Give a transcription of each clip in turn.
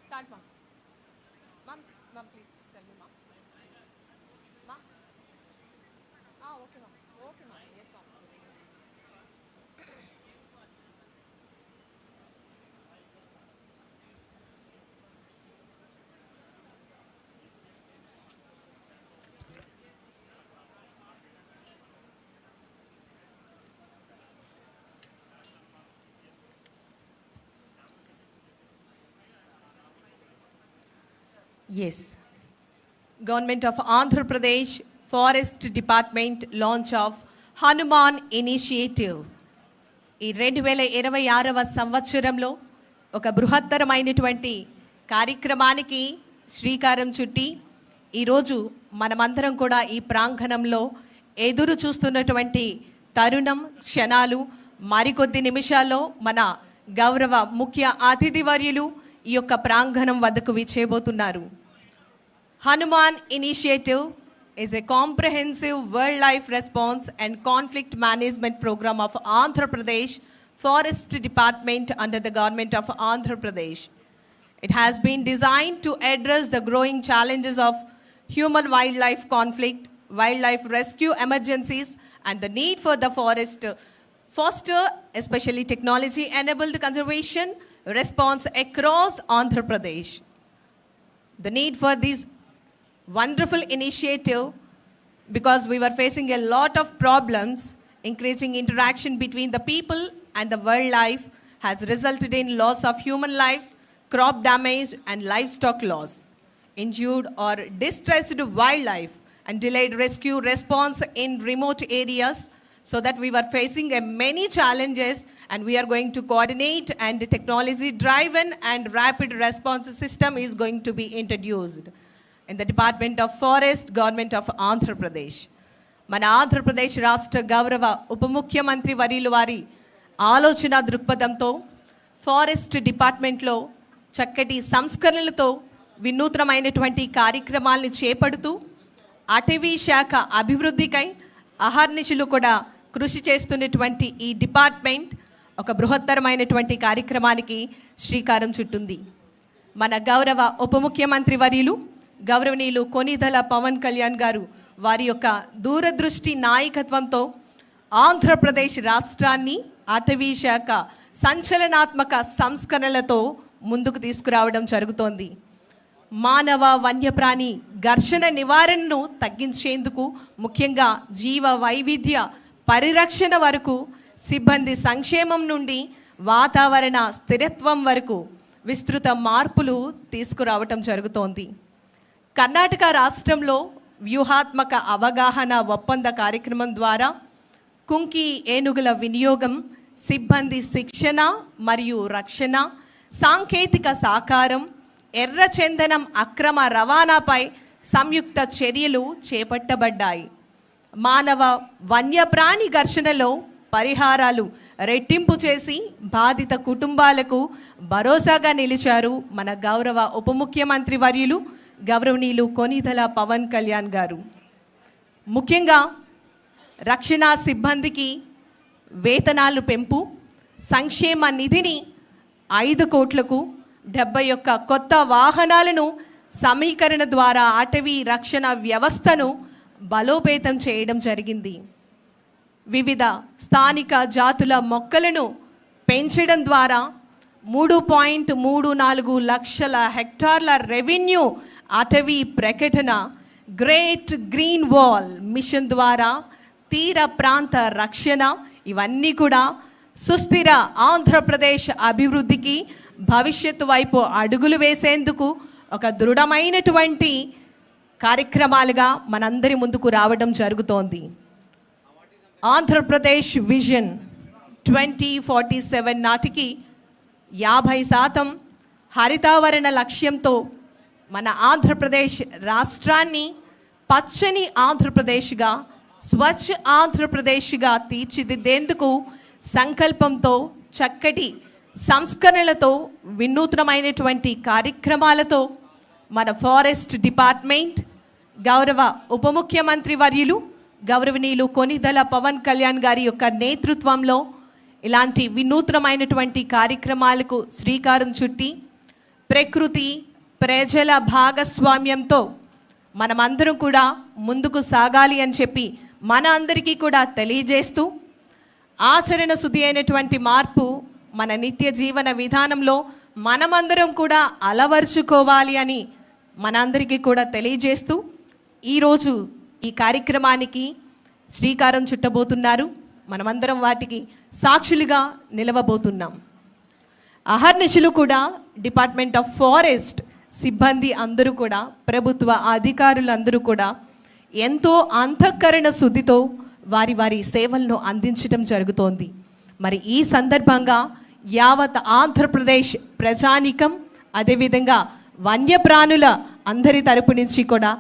Start, ma'am. Ma'am, please tell me, ma'am. Ma'am. Okay, ma'am. Okay, ma'am. Yes, ma'am. Yes. Government of Andhra Pradesh Forest Department launch of Hanuman Initiative. ఈ 2026వ సంవత్సరంలో ఒక బృహత్తరమైనటువంటి కార్యక్రమానికి శ్రీకారం చుట్టి ఈరోజు మనమందరం కూడా ఈ ప్రాంగణంలో ఎదురు చూస్తున్నటువంటి తరుణం క్షణాలు మరికొద్ది నిమిషాల్లో మన గౌరవ ముఖ్య అతిథి వర్యులు ఈ యొక్క ప్రాంగణం వద్దకు విచ్చేయబోతున్నారు. Hanuman initiative is a comprehensive wildlife response and conflict management program of Andhra Pradesh Forest Department under the government of Andhra Pradesh. It has been designed to address the growing challenges of human-wildlife conflict, wildlife rescue emergencies, and the need for the forest foster, especially technology-enabled conservation response across Andhra Pradesh. The need for this wonderful initiative, because we were facing a lot of problems, increasing interaction between the people and the wildlife has resulted in loss of human lives, crop damage, and livestock loss, injured or distressed wildlife, and delayed rescue response in remote areas, so that we were facing many challenges, and we are going to coordinate, and the technology driven and rapid response system is going to be introduced in the Department of Forest, Government of Andhra Pradesh. మన ఆంధ్రప్రదేశ్ రాష్ట్ర గౌరవ ఉప ముఖ్యమంత్రి వర్యులు వారి ఆలోచన దృక్పథంతో forest డిపార్ట్మెంట్లో చక్కటి సంస్కరణలతో వినూత్నమైనటువంటి కార్యక్రమాలను చేపడుతూ అటవీ శాఖ అభివృద్ధికై అహర్నిశలు కూడా కృషి చేస్తున్నటువంటి ఈ డిపార్ట్మెంట్ ఒక బృహత్తరమైనటువంటి కార్యక్రమానికి శ్రీకారం చుట్టింది. మన గౌరవ ఉప ముఖ్యమంత్రి వర్యులు గౌరవనీయులు కొనిదెల పవన్ కళ్యాణ్ గారు వారి యొక్క దూరదృష్టి నాయకత్వంతో ఆంధ్రప్రదేశ్ రాష్ట్రాన్ని అటవీ శాఖ సంచలనాత్మక సంస్కరణలతో ముందుకు తీసుకురావడం జరుగుతోంది. మానవ వన్యప్రాణి ఘర్షణ నివారణను తగ్గించేందుకు, ముఖ్యంగా జీవ వైవిధ్య పరిరక్షణ వరకు, సిబ్బంది సంక్షేమం నుండి వాతావరణ స్థిరత్వం వరకు విస్తృత మార్పులు తీసుకురావటం జరుగుతోంది. కర్ణాటక రాష్ట్రంలో వ్యూహాత్మక అవగాహన ఒప్పంద కార్యక్రమం ద్వారా కుంకి ఏనుగుల వినియోగం, సిబ్బంది శిక్షణ మరియు రక్షణ, సాంకేతిక సహకారం, ఎర్రచందనం అక్రమ రవాణాపై సంయుక్త చర్యలు చేపట్టబడ్డాయి. మానవ వన్యప్రాణి ఘర్షణలో పరిహారాలు రెట్టింపు చేసి బాధిత కుటుంబాలకు భరోసాగా నిలిచారు మన గౌరవ ఉప ముఖ్యమంత్రి వర్యులు గౌరవనీయులు కొనిదెల పవన్ కళ్యాణ్ గారు. ముఖ్యంగా రక్షణ సిబ్బందికి వేతనాలు పెంపు, సంక్షేమ నిధిని 5 కోట్లకు, 71 కొత్త వాహనాలను సమీకరణ ద్వారా అటవీ రక్షణ వ్యవస్థను బలోపేతం చేయడం జరిగింది. వివిధ స్థానిక జాతుల మొక్కలను పెంచడం ద్వారా 3.34 లక్షల హెక్టార్ల రెవెన్యూ అటవీ ప్రకటన, గ్రేట్ గ్రీన్ వాల్ మిషన్ ద్వారా తీర ప్రాంత రక్షణ, ఇవన్నీ కూడా సుస్థిర ఆంధ్రప్రదేశ్ అభివృద్ధికి, భవిష్యత్తు వైపు అడుగులు వేసేందుకు ఒక దృఢమైనటువంటి కార్యక్రమాలుగా మనందరి ముందుకు రావడం జరుగుతోంది. ఆంధ్రప్రదేశ్ విజన్ 2047 నాటికి 50% హరితావరణ లక్ష్యంతో మన ఆంధ్రప్రదేశ్ రాష్ట్రాన్ని పచ్చని ఆంధ్రప్రదేశ్గా, స్వచ్ఛ ఆంధ్రప్రదేశ్గా తీర్చిదిద్దేందుకు సంకల్పంతో, చక్కటి సంస్కరణలతో, వినూత్నమైనటువంటి కార్యక్రమాలతో మన ఫారెస్ట్ డిపార్ట్మెంట్ గౌరవ ఉప ముఖ్యమంత్రి వర్యులు గౌరవనీయులు కొనిదెల పవన్ కళ్యాణ్ గారి యొక్క నేతృత్వంలో ఇలాంటి వినూత్నమైనటువంటి కార్యక్రమాలకు శ్రీకారం చుట్టి ప్రకృతి ప్రజల భాగస్వామ్యంతో మనమందరం కూడా ముందుకు సాగాలి అని చెప్పి మన అందరికీ కూడా తెలియజేస్తూ, ఆచరణ శుద్ధి అయినటువంటి మార్పు మన నిత్య జీవన విధానంలో మనమందరం కూడా అలవర్చుకోవాలి అని మనందరికీ కూడా తెలియజేస్తూ ఈరోజు ఈ కార్యక్రమానికి శ్రీకారం చుట్టబోతున్నారు. మనమందరం వాటికి సాక్షులుగా నిలవబోతున్నాం. అహర్నిశలు కూడా డిపార్ట్మెంట్ ఆఫ్ ఫారెస్ట్ సిబ్బంది అందరూ కూడా, ప్రభుత్వ అధికారులందరూ కూడా ఎంతో అంతఃకరణ శుద్ధితో వారి వారి సేవలను అందించడం జరుగుతోంది. మరి ఈ సందర్భంగా యావత్ ఆంధ్రప్రదేశ్ ప్రజానీకం, అదేవిధంగా వన్యప్రాణుల అందరి తరపు నుంచి కూడా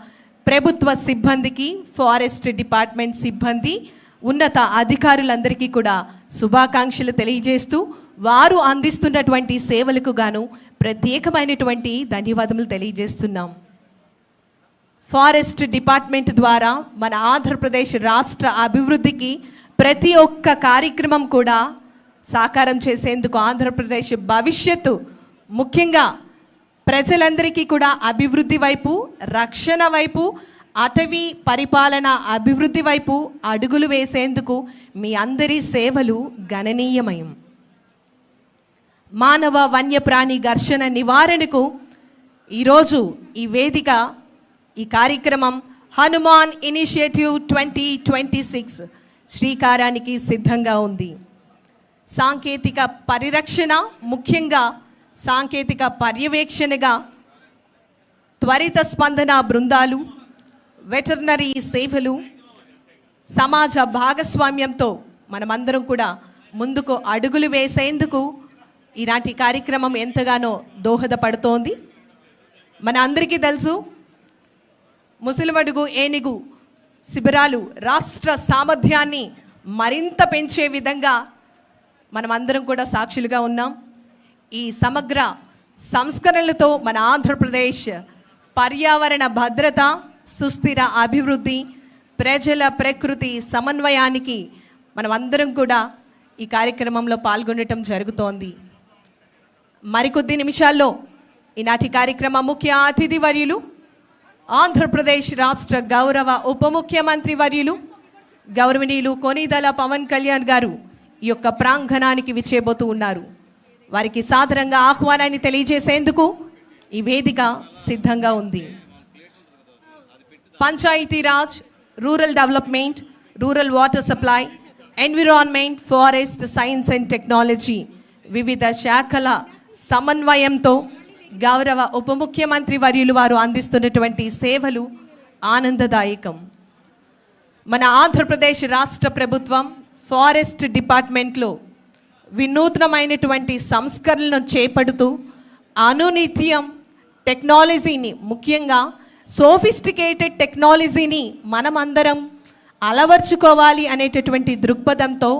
ప్రభుత్వ సిబ్బందికి, ఫారెస్ట్ డిపార్ట్మెంట్ సిబ్బంది, ఉన్నత అధికారులందరికీ కూడా శుభాకాంక్షలు తెలియజేస్తూ వారు అందిస్తున్నటువంటి సేవలకు గాను ప్రత్యేకమైనటువంటి ధన్యవాదములు తెలియజేస్తున్నాం. ఫారెస్ట్ డిపార్ట్మెంట్ ద్వారా మన ఆంధ్రప్రదేశ్ రాష్ట్ర అభివృద్ధికి ప్రతి ఒక్క కార్యక్రమం కూడా సాకారం చేసేందుకు, ఆంధ్రప్రదేశ్ భవిష్యత్తు ముఖ్యంగా ప్రజలందరికీ కూడా అభివృద్ధి వైపు, రక్షణ వైపు, అటవీ పరిపాలన అభివృద్ధి వైపు అడుగులు వేసేందుకు మీ అందరి సేవలు గణనీయమయం. మానవ వన్యప్రాణి ఘర్షణ నివారణకు ఈరోజు ఈ వేదిక, ఈ కార్యక్రమం హనుమాన్ ఇనిషియేటివ్ 2026 శ్రీకారానికి సిద్ధంగా ఉంది. సాంకేతిక పరిరక్షణ, ముఖ్యంగా సాంకేతిక పర్యవేక్షణగా త్వరిత స్పందన బృందాలు, వెటర్నరీ సేవలు, సమాజ భాగస్వామ్యంతో మనమందరం కూడా ముందుకు అడుగులు వేసేందుకు ఇలాంటి కార్యక్రమం ఎంతగానో దోహదపడుతోంది. మన అందరికీ తెలుసు, ముసలిమడుగు ఏనుగు శిబిరాలు రాష్ట్ర సామర్థ్యాన్ని మరింత పెంచే విధంగా మనమందరం కూడా సాక్షులుగా ఉన్నాం. ఈ సమగ్ర సంస్కరణలతో మన ఆంధ్రప్రదేశ్ పర్యావరణ భద్రత, సుస్థిర అభివృద్ధి, ప్రజల ప్రకృతి సమన్వయానికి మనమందరం కూడా ఈ కార్యక్రమంలో పాల్గొనటం జరుగుతోంది. మరికొద్ది నిమిషాల్లో ఈనాటి కార్యక్రమ ముఖ్య అతిథి వర్యులు, ఆంధ్రప్రదేశ్ రాష్ట్ర గౌరవ ఉప ముఖ్యమంత్రి వర్యులు గౌరవనీయులు కొనిదెల పవన్ కళ్యాణ్ గారు ఈ యొక్క ప్రాంగణానికి విచ్చేయబోతూ ఉన్నారు. వారికి సాదరంగా ఆహ్వానాన్ని తెలియజేసేందుకు ఈ వేదిక సిద్ధంగా ఉంది. Panchayati Raj, rural development, rural water supply, environment, forest, science and technology వివిధ శాఖల సమన్వయంతో గౌరవ ఉప ముఖ్యమంత్రి వర్యులు వారు అందిస్తున్నటువంటి సేవలు ఆనందదాయకం. మన ఆంధ్రప్రదేశ్ రాష్ట్ర ప్రభుత్వం ఫారెస్ట్ డిపార్ట్మెంట్లో వినూత్నమైనటువంటి సంస్కరణలను చేపడుతూ అనునిత్యం టెక్నాలజీని, ముఖ్యంగా సోఫిస్టికేటెడ్ టెక్నాలజీని మనమందరం అలవర్చుకోవాలి అనేటటువంటి దృక్పథంతో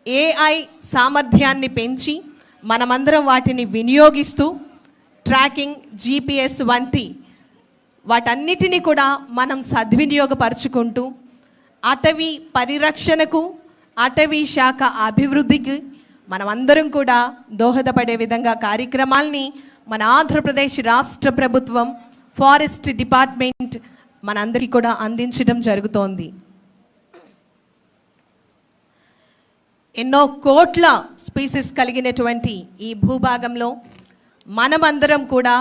AI సామర్థ్యాన్ని పెంచి మనమందరం వాటిని వినియోగిస్తూ ట్రాకింగ్, GPS వంటి వాటన్నిటిని కూడా మనం సద్వినియోగపరుచుకుంటూ అటవీ పరిరక్షణకు, అటవీ శాఖ అభివృద్ధికి మనమందరం కూడా దోహదపడే విధంగా కార్యక్రమాల్ని మన ఆంధ్రప్రదేశ్ రాష్ట్ర ప్రభుత్వం ఫారెస్ట్ డిపార్ట్మెంట్ మనందరికీ కూడా అందించడం జరుగుతోంది. ఎన్నో కోట్ల స్పీసీస్ కలిగినటువంటి ఈ భూభాగంలో మనమందరం కూడా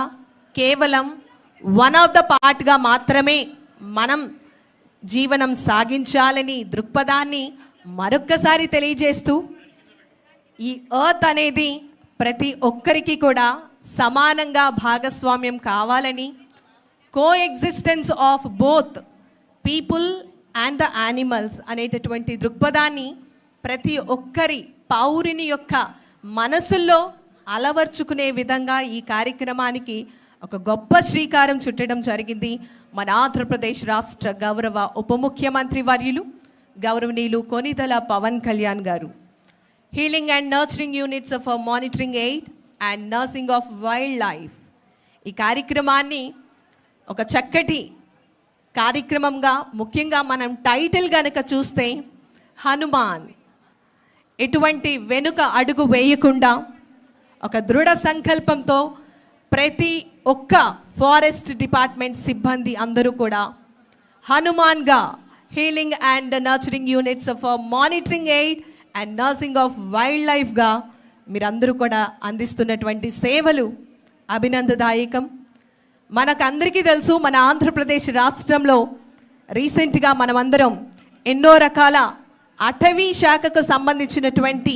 కేవలం వన్ ఆఫ్ ద పార్ట్గా మాత్రమే మనం జీవనం సాగించాలని దృక్పథాన్ని మరొక్కసారి తెలియజేస్తూ, ఈ ఎర్త్ అనేది ప్రతి ఒక్కరికి కూడా సమానంగా భాగస్వామ్యం కావాలని, coexistence of both people and the animals అనేటటువంటి దృక్పథాన్ని ప్రతి ఒక్కరి పౌరుని యొక్క మనసుల్లో అలవర్చుకునే విధంగా ఈ కార్యక్రమానికి ఒక గొప్ప శ్రీకారం చుట్టడం జరిగింది. మన ఆంధ్రప్రదేశ్ రాష్ట్ర గౌరవ ఉప ముఖ్యమంత్రి వర్యులు గౌరవనీయులు కొనిదెల పవన్ కళ్యాణ్ గారు. Healing and nurturing units for monitoring aid and nursing of wild life, ఈ కార్యక్రమాన్ని ఒక చక్కటి కార్యక్రమంగా, ముఖ్యంగా మనం టైటిల్ కనుక చూస్తే హనుమాన్, ఎటువంటి వెనుక అడుగు వేయకుండా ఒక దృఢ సంకల్పంతో ప్రతి ఒక్క ఫారెస్ట్ డిపార్ట్మెంట్ సిబ్బంది అందరూ కూడా హనుమాన్గా, healing and nurturing units for monitoring aid and nursing of wild లైఫ్గా మీరందరూ కూడా అందిస్తున్నటువంటి సేవలు అభినందదాయకం. మనకందరికీ తెలుసు, మన ఆంధ్రప్రదేశ్ రాష్ట్రంలో రీసెంట్గా మనమందరం ఎన్నో రకాల అటవీ శాఖకు సంబంధించినటువంటి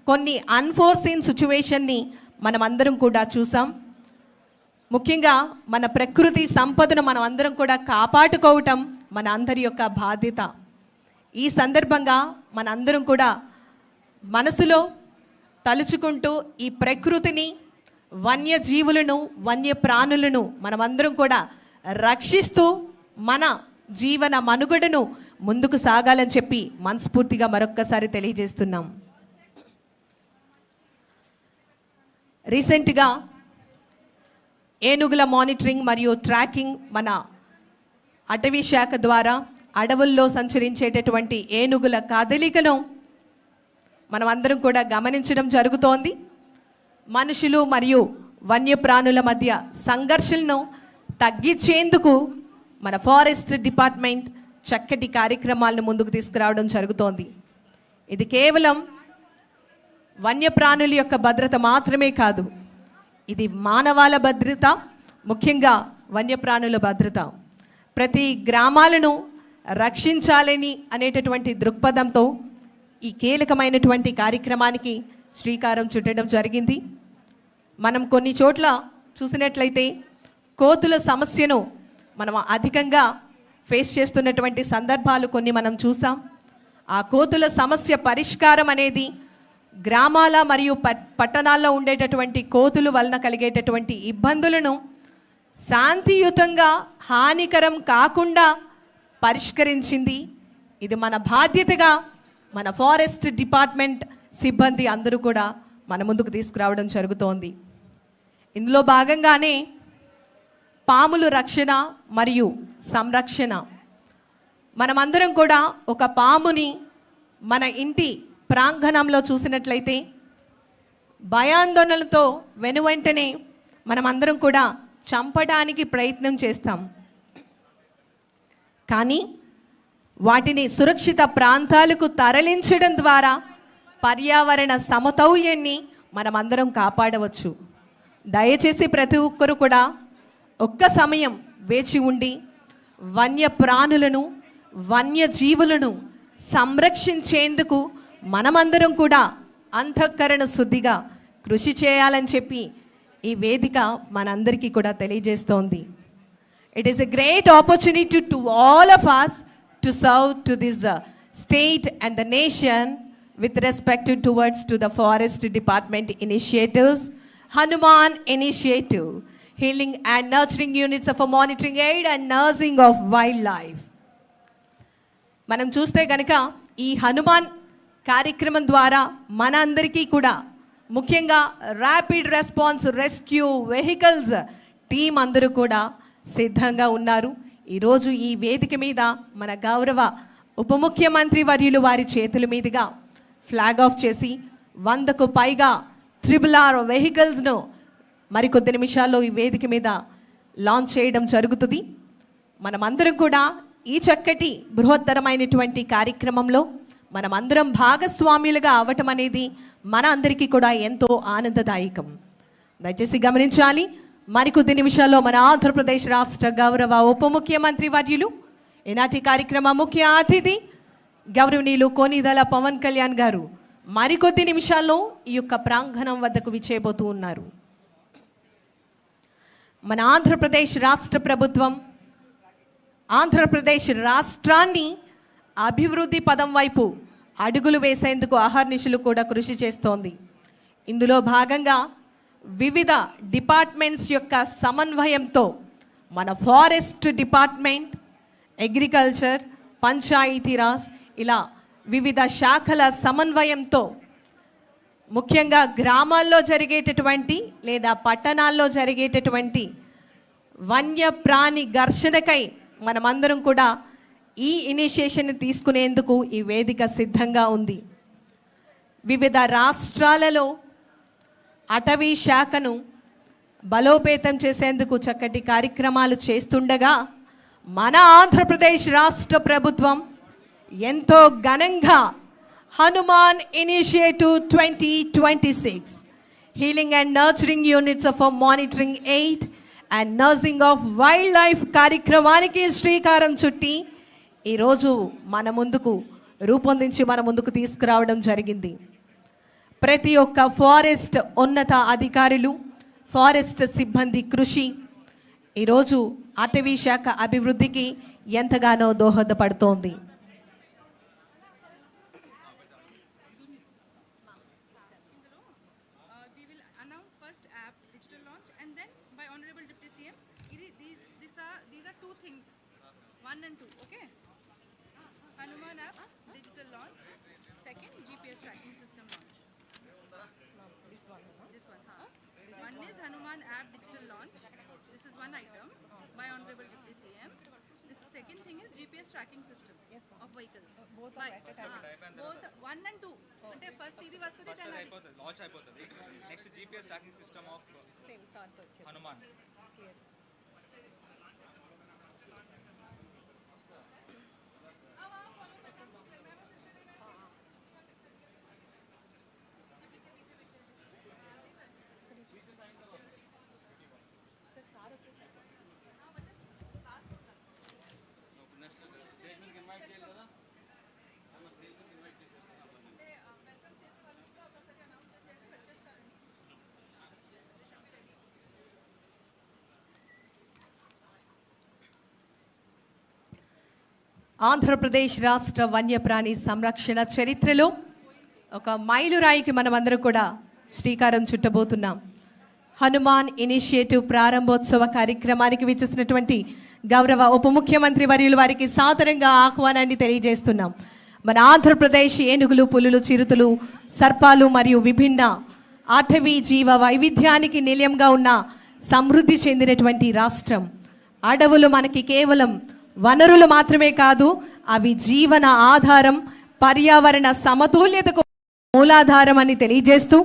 కొన్ని అన్ఫోర్సీన్ సిచ్యువేషన్ని మనమందరం కూడా చూసాం. ముఖ్యంగా మన ప్రకృతి సంపదను మనం అందరం కూడా కాపాడుకోవటం మన అందరి యొక్క బాధ్యత. ఈ సందర్భంగా మనందరం కూడా మనసులో తలుచుకుంటూ ఈ ప్రకృతిని, వన్యజీవులను, వన్య ప్రాణులను మనమందరం కూడా రక్షిస్తూ మన జీవన మనుగడను ముందుకు సాగాలని చెప్పి మనస్ఫూర్తిగా మరొక్కసారి తెలియజేస్తున్నాం. రీసెంట్గా ఏనుగుల మానిటరింగ్ మరియు ట్రాకింగ్ మన అటవీ శాఖ ద్వారా అడవుల్లో సంచరించేటటువంటి ఏనుగుల కదలికను మనం అందరం కూడా గమనించడం జరుగుతోంది. మనుషులు మరియు వన్యప్రాణుల మధ్య సంఘర్షణను తగ్గించేందుకు మన ఫారెస్ట్ డిపార్ట్మెంట్ చక్కటి కార్యక్రమాలను ముందుకు తీసుకురావడం జరుగుతోంది. ఇది కేవలం వన్యప్రాణుల యొక్క భద్రత మాత్రమే కాదు, ఇది మానవాల భద్రత, ముఖ్యంగా వన్యప్రాణుల భద్రత. ప్రతి గ్రామాలను రక్షించాలని అనేటటువంటి దృక్పథంతో ఈ కీలకమైనటువంటి కార్యక్రమానికి శ్రీకారం చుట్టడం జరిగింది. మనం కొన్ని చోట్ల చూసినట్లయితే కోతుల సమస్యను మనం అధికంగా ఫేస్ చేస్తున్నటువంటి సందర్భాలు కొన్ని మనం చూసాం. ఆ కోతుల సమస్య పరిష్కారం అనేది గ్రామాల మరియు పట్టణాల్లో ఉండేటటువంటి కోతుల వలన కలిగేటటువంటి ఇబ్బందులను శాంతియుతంగా హానికరం కాకుండా పరిష్కరించింది. ఇది మన బాధ్యతగా మన ఫారెస్ట్ డిపార్ట్మెంట్ సిబ్బంది అందరూ కూడా మన ముందుకు తీసుకురావడం జరుగుతోంది. ఇందులో భాగంగానే పాముల రక్షణ మరియు సంరక్షణ. మనమందరం కూడా ఒక పాముని మన ఇంటి ప్రాంగణంలో చూసినట్లయితే భయాందోళనలతో వెనువెంటనే మనమందరం కూడా చంపడానికి ప్రయత్నం చేస్తాం. కానీ వాటిని సురక్షిత ప్రాంతాలకు తరలించడం ద్వారా పర్యావరణ సమతౌల్యాన్ని మనమందరం కాపాడవచ్చు. దయచేసి ప్రతి ఒక్కరు కూడా ఒక్క సమయం వేచి ఉండి వన్యప్రాణులను వన్యజీవులను సంరక్షించేందుకు మనమందరం కూడా అంతఃకరణ శుద్ధిగా కృషి చేయాలని చెప్పి ఈ వేదిక మనందరికీ కూడా తెలియజేస్తోంది. It is a great opportunity to all of us to serve to this state and the nation with respect towards to the forest department initiatives, Hanuman initiative, healing and nurturing units of a monitoring aid and nursing of wildlife. మనం చూస్తే గనక ఈ హనుమాన్ కార్యక్రమం ద్వారా మన అందరికీ కూడా ముఖ్యంగా rapid response rescue vehicles team అందరూ కూడా సిద్ధంగా ఉన్నారు. ఈరోజు ఈ వేదిక మీద మన గౌరవ ఉప ముఖ్యమంత్రి వర్యులు వారి చేతుల మీదుగా ఫ్లాగ్ ఆఫ్ చేసి 100కు పైగా RRR వెహికల్స్ను మరికొద్ది నిమిషాల్లో ఈ వేదిక మీద లాంచ్ చేయడం జరుగుతుంది. మనమందరం కూడా ఈ చక్కటి బృహత్తరమైనటువంటి కార్యక్రమంలో మనమందరం భాగస్వాములుగా అవ్వటం అనేది మన అందరికీ కూడా ఎంతో ఆనందదాయకం. దయచేసి గమనించాలి, మరికొద్ది నిమిషాల్లో మన ఆంధ్రప్రదేశ్ రాష్ట్ర గౌరవ ఉప ముఖ్యమంత్రి వర్యులు ఈనాటి కార్యక్రమ ముఖ్య అతిథి గౌరవనీయులు కోనిదల పవన్ కళ్యాణ్ గారు మరికొద్ది నిమిషాల్లో ఈ యొక్క ప్రాంగణం వద్దకు విచ్చేయబోతూ ఉన్నారు. మన ఆంధ్రప్రదేశ్ రాష్ట్ర ప్రభుత్వం ఆంధ్రప్రదేశ్ రాష్ట్రాన్ని అభివృద్ధి పదం వైపు అడుగులు వేసేందుకు అహర్నిశలు కూడా కృషి చేస్తోంది. ఇందులో భాగంగా వివిధ డిపార్ట్మెంట్స్ యొక్క సమన్వయంతో మన ఫారెస్ట్ డిపార్ట్మెంట్, అగ్రికల్చర్, పంచాయతీరాజ్ ఇలా వివిధ శాఖల సమన్వయంతో ముఖ్యంగా గ్రామాల్లో జరిగేటటువంటి లేదా పట్టణాల్లో జరిగేటటువంటి వన్యప్రాణి ఘర్షణకై మనమందరం కూడా ఈ ఇనిషియేషన్ తీసుకునేందుకు ఈ వేదిక సిద్ధంగా ఉంది. వివిధ రాష్ట్రాలలో అటవీ శాఖను బలోపేతం చేసేందుకు చక్కటి కార్యక్రమాలు చేస్తుండగా మన ఆంధ్రప్రదేశ్ రాష్ట్ర ప్రభుత్వం ఎంతో ఘనంగా Hanuman initiative 2026 healing and nurturing units of monitoring aid and nursing of wild life కార్యక్రమానికి శ్రీకారం చుట్టి ఈరోజు మన ముందుకు రూపొందించి మన ముందుకు తీసుకురావడం జరిగింది. ప్రతి ఒక్క ఫారెస్ట్ ఉన్నత అధికారులు, ఫారెస్ట్ సిబ్బంది కృషి ఈరోజు అటవీ శాఖ అభివృద్ధికి ఎంతగానో దోహదపడుతోంది. 1 and 2, okay? Hanuman app digital launch. Second, GPS tracking system launch. This one, huh? One is Hanuman app digital launch. This is one item by Honorable Deputy CM. This second thing is GPS tracking system of vehicles. Both both 1 and 2. అంటే first ఇది వస్తది first అయిపోతది launch అయిపోతది next GPS tracking system of same sir తో వచ్చేది హనుమాన్ ఆంధ్రప్రదేశ్ రాష్ట్ర వన్యప్రాణి సంరక్షణ చరిత్రలో ఒక మైలురాయికి మనమందరం కూడా శ్రీకారం చుట్టబోతున్నాం. హనుమాన్ ఇనిషియేటివ్ ప్రారంభోత్సవ కార్యక్రమానికి విచ్చేసినటువంటి గౌరవ ఉప ముఖ్యమంత్రి వర్యులు వారికి సాదరంగా ఆహ్వానాన్ని తెలియజేస్తున్నాం. మన ఆంధ్రప్రదేశ్ ఏనుగులు, పులులు, చిరుతలు, సర్పాలు మరియు విభిన్న అటవీ జీవ వైవిధ్యానికి నిలయంగా ఉన్న సమృద్ధి చెందినటువంటి రాష్ట్రం. అడవులు మనకి కేవలం వనరులు మాత్రమే కాదు, అవి జీవన ఆధారం, పర్యావరణ సమతుల్యతకు మూలాధారం అని తెలియజేస్తూ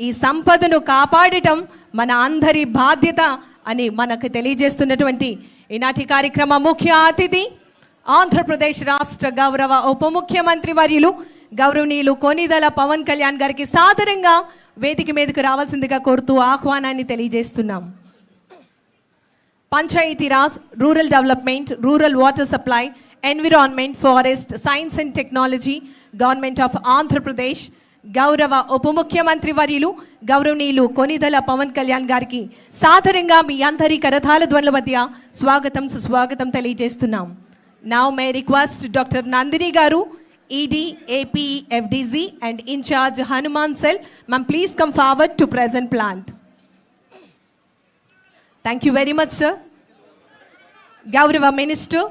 ఈ సంపదను కాపాడటం మన అందరి బాధ్యత అని మనకు తెలియజేస్తున్నటువంటి ఈనాటి కార్యక్రమ ముఖ్య అతిథి ఆంధ్రప్రదేశ్ రాష్ట్ర గౌరవ ఉప ముఖ్యమంత్రి వర్యులు గౌరవనీయులు కొనిదెల పవన్ కళ్యాణ్ గారికి సాదరంగా వేదిక మీదకు రావాల్సిందిగా కోరుతూ ఆహ్వానాన్ని తెలియజేస్తున్నాం. Panchayati Raj, rural development, rural water supply, environment, forest, science and technology, government of Andhra Pradesh గౌరవ ఉప ముఖ్యమంత్రి వర్యులు గౌరవనీయులు కొనిదెల పవన్ కళ్యాణ్ గారికి సాదరంగా మీ అందరి కరతాళ ధ్వనుల మధ్య స్వాగతం సుస్వాగతం తెలియజేస్తున్నాం. Now may request doctor Nandini garu, ED, AP, FDG and incharge Hanuman cell, ma'am please come forward to present plant. Thank you very much, sir. Gaurava Minister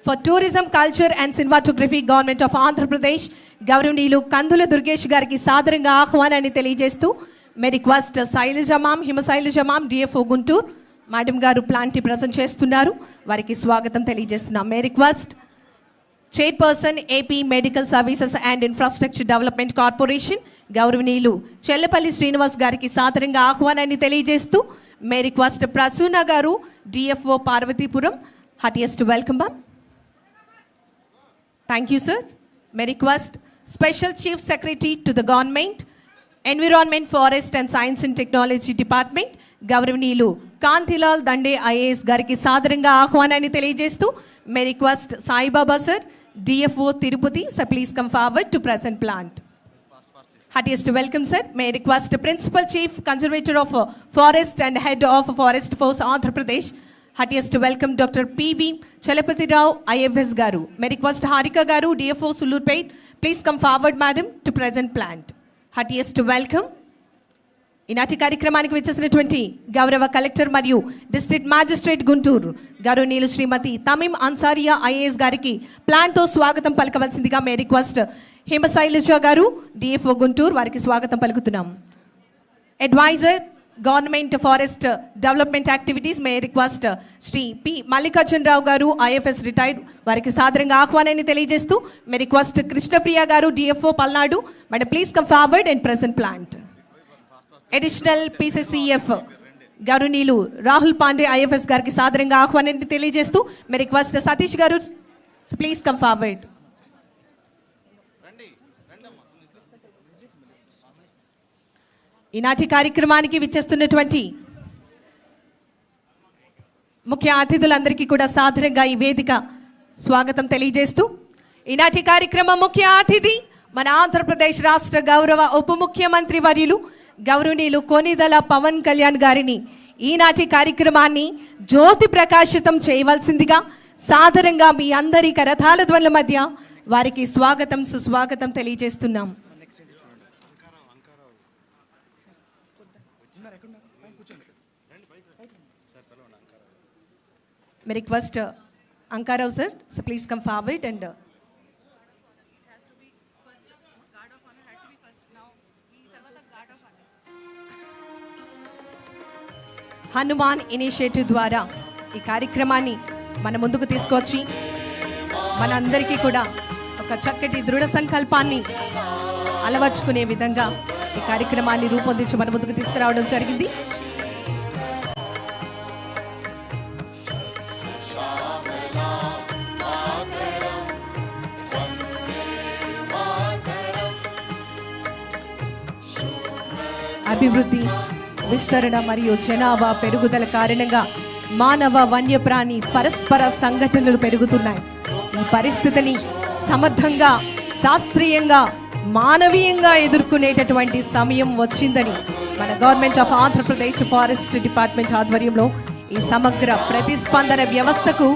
for Tourism, Culture and Cinematography, Government of Andhra Pradesh, Gauravaneelu Kandula Durgesh gariki sadaranga ఆహ్వానాన్ని తెలియజేస్తూ may request Shailaja ma'am, Himashailaja ma'am, DFO Guntur madam గారు plant ని present చేస్తున్నారు. వారికి స్వాగతం తెలియజేస్తున్నాం. May request chairperson AP medical services and infrastructure development corporation గౌరవనీయులు చెల్లపల్లి శ్రీనివాస్ గారికి సాదరంగా ఆహ్వానాన్ని తెలియజేస్తూ మే రిక్వెస్ట్ ప్రసూన గారు, DFO Parvathipuram, heartiest welcome ma'am. Thank you sir. May request special chief secretary to the government, environment, forest and science and technology department గౌరవనీయులు Kantilal Dande IAS గారికి సాదరంగా ఆహ్వానాన్ని తెలియజేస్తూ may request Saibaba sir, DFO Tirupati sir, please come forward to present plant. Heartiest welcome, sir. May I request Principal Chief Conservator of Forest and Head of Forest Force Andhra Pradesh. Heartiest welcome Dr. P.V. Chalapati Rao, IFS Garu. May I request Harika Garu, DFO Sulurpet. Please come forward, madam, to present plant. Heartiest welcome. ఈనాటి కార్యక్రమానికి వచ్చేసినటువంటి గౌరవ collector మరియు district magistrate Guntur గౌరవనీయులు శ్రీమతి తమీం Ansaria IAS గారికి ప్లాన్తో స్వాగతం పలకవలసిందిగా may request Himashailaja గారు, డిఎఫ్ఓ గుంటూరు వారికి స్వాగతం పలుకుతున్నాం. Adviser government forest development activities may request Shri P Mallikarjun Rao garu, IFS retired వారికి సాదరంగా ఆహ్వానాన్ని తెలియజేస్తూ మే రిక్వెస్ట్ కృష్ణప్రియ గారు, DFO Palnadu madam please come forward and present plant. Additional PCCF గౌరవనీయులు రాహుల్ పాండే ఐఎఫ్ఎస్ గారికి సాదరంగా ఆహ్వానాన్ని తెలియజేస్తూ మే రిక్వెస్ట్ సతీష్ గారు ప్లీజ్ కమ్ ఫార్వర్డ్. ఈనాటి కార్యక్రమానికి విచ్చేస్తున్నటువంటి ముఖ్య అతిథులందరికీ కూడా సాదరంగా ఈ వేదిక స్వాగతం తెలియజేస్తూ ఈనాటి కార్యక్రమం ముఖ్య అతిథి మన ఆంధ్రప్రదేశ్ రాష్ట్ర గౌరవ ఉప ముఖ్యమంత్రి వర్యులు గౌరవనీయులు కొనిదెల పవన్ కళ్యాణ్ గారిని ఈనాటి కార్యక్రమాన్ని జ్యోతి ప్రకాశితం చేయవలసిందిగా సాదరంగా మీ అందరి కరతాళ ధ్వనుల మధ్య వారికి స్వాగతం సుస్వాగతం తెలియజేస్తున్నాం. Request Ankarao sir, so please come forward and It has to be first. Guard of honor had to be first. Now, ఈ తర్వాత guard of honor. Hanuman initiative ద్వారా ఈ కార్యక్రమాన్ని మన ముందుకు తీసుకొచ్చి మనందరికీ కూడా ఒక చక్కటి దృఢ సంకల్పాన్ని అలవర్చుకునే విధంగా ఈ కార్యక్రమాన్ని రూపొందించి మన ముందుకు తీసుకురావడం జరిగింది. అభివృద్ధి, విస్తరణ మరియు జనాభా పెరుగుదల కారణంగా మానవ వన్యప్రాణి పరస్పర సంఘటనలు పెరుగుతున్నాయి. ఈ పరిస్థితిని సమర్థంగా, శాస్త్రీయంగా, మానవీయంగా ఎదుర్కొనేటటువంటి సమయం వచ్చిందని మన government of Andhra Pradesh forest department ఆధ్వర్యంలో ఈ సమగ్ర ప్రతిస్పందన వ్యవస్థకు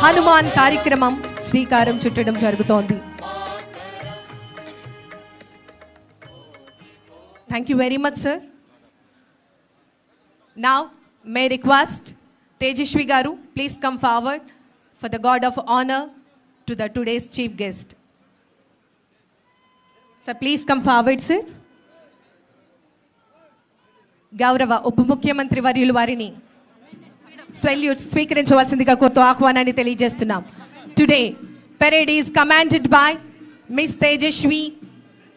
హనుమాన్ కార్యక్రమం శ్రీకారం చుట్టడం జరుగుతోంది. Thank you very much, sir. Now, may I request Tejashwi Garu, please come forward for the guard of honor to the today's chief guest. Sir, please come forward, sir. గౌరవ ఉప ముఖ్యమంత్రి వర్యులు వారిని స్వీకరించవలసిందిగా కోరుతూ ఆహ్వానాన్ని తెలియజేస్తున్నాం. Today parade is commanded by Miss Tejashwi,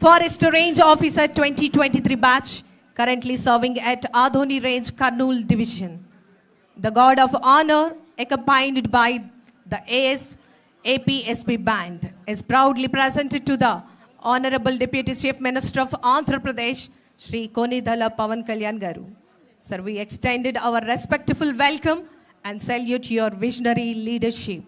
Forest Range Officer 2023 batch, currently serving at Adhoni Range, Kurnool Division. The guard of honor, accompanied by the APSP band, is proudly presented to the Honorable Deputy Chief Minister of Andhra Pradesh, Shri Konidhala Pawan Kalyan Garu. Sir, we extended our respectful welcome and salute your visionary leadership.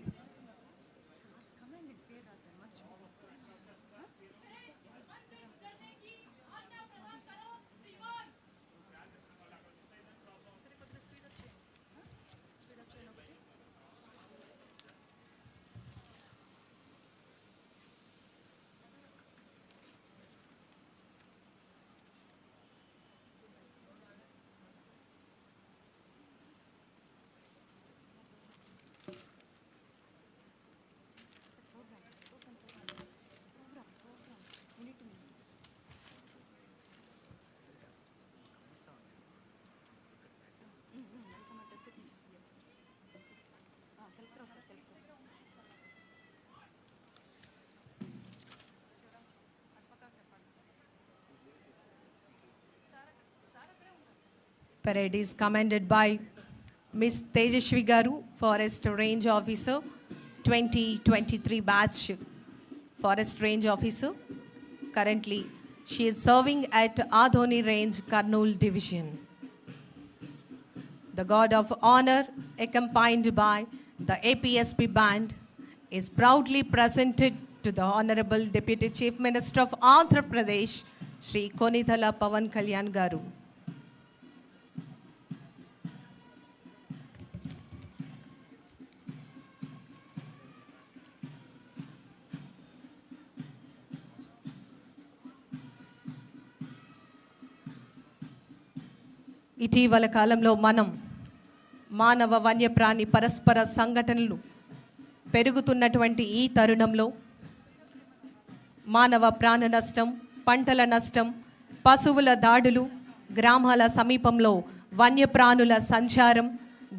Parade is commanded by Miss Tejashwi Garu, Forest Range Officer, 2023 batch Forest Range Officer. Currently, she is serving at Adhoni Range, Kurnool Division. The guard of honor, accompanied by the APSP band, is proudly presented to the Honorable Deputy Chief Minister of Andhra Pradesh, Shri Konidhala Pawan Kalyan Garu. ఇటీవల కాలంలో మనం మానవ వన్యప్రాణి పరస్పర సంఘటనలు పెరుగుతున్నటువంటి ఈ తరుణంలో మానవ ప్రాణ నష్టం, పంటల నష్టం, పశువుల దాడులు, గ్రామాల సమీపంలో వన్యప్రాణుల సంచారం,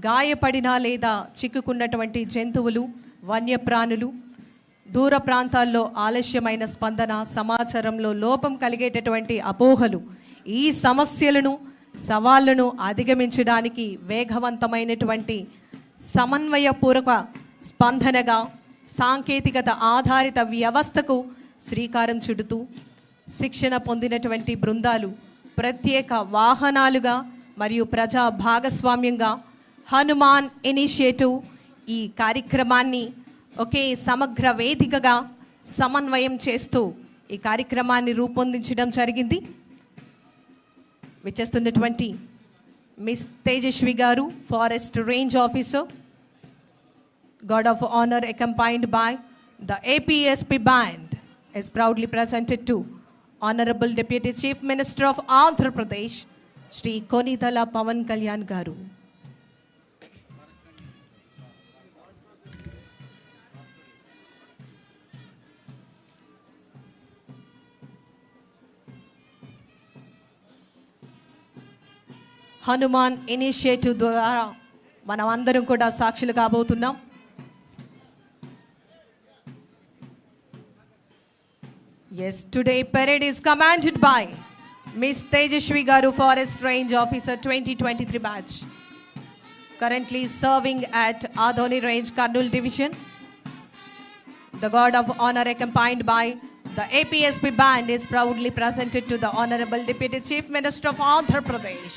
గాయపడిన లేదా చిక్కుకున్నటువంటి జంతువులు, వన్యప్రాణులు, దూర ప్రాంతాల్లో ఆలస్యమైన స్పందన, సమాచారంలో లోపం కలిగేటటువంటి అపోహలు, ఈ సమస్యలను సవాళ్లను అధిగమించడానికి వేగవంతమైనటువంటి సమన్వయపూర్వక స్పందనగా సాంకేతికత ఆధారిత వ్యవస్థకు శ్రీకారం చుడుతూ శిక్షణ పొందినటువంటి బృందాలు ప్రత్యేక వాహనాలుగా మరియు ప్రజా భాగస్వామ్యంగా హనుమాన్ ఇనిషియేటివ్ ఈ కార్యక్రమాన్ని ఒకే సమగ్ర వేదికగా సమన్వయం చేస్తూ ఈ కార్యక్రమాన్ని రూపొందించడం జరిగింది. విచ్చేస్తున్నటువంటి మిస్ తేజస్వి గారు, forest range officer, guard of honor accompanied by the APSP band, is proudly presented to Honorable Deputy Chief Minister of Andhra Pradesh, Shri Konidhala Pawan Kalyan Garu. Hanuman initiative ద్వారా మనం అందరం కూడా సాక్షులు కాబోతున్నాం. Yes, today parade is commanded by Miss Tejashwi Garu, Forest Range Officer 2023 batch, currently serving at Adoni Range, Kurnool Division. The guard of honor accompanied by the APSP band is proudly presented to the Honorable Deputy Chief Minister of Andhra Pradesh.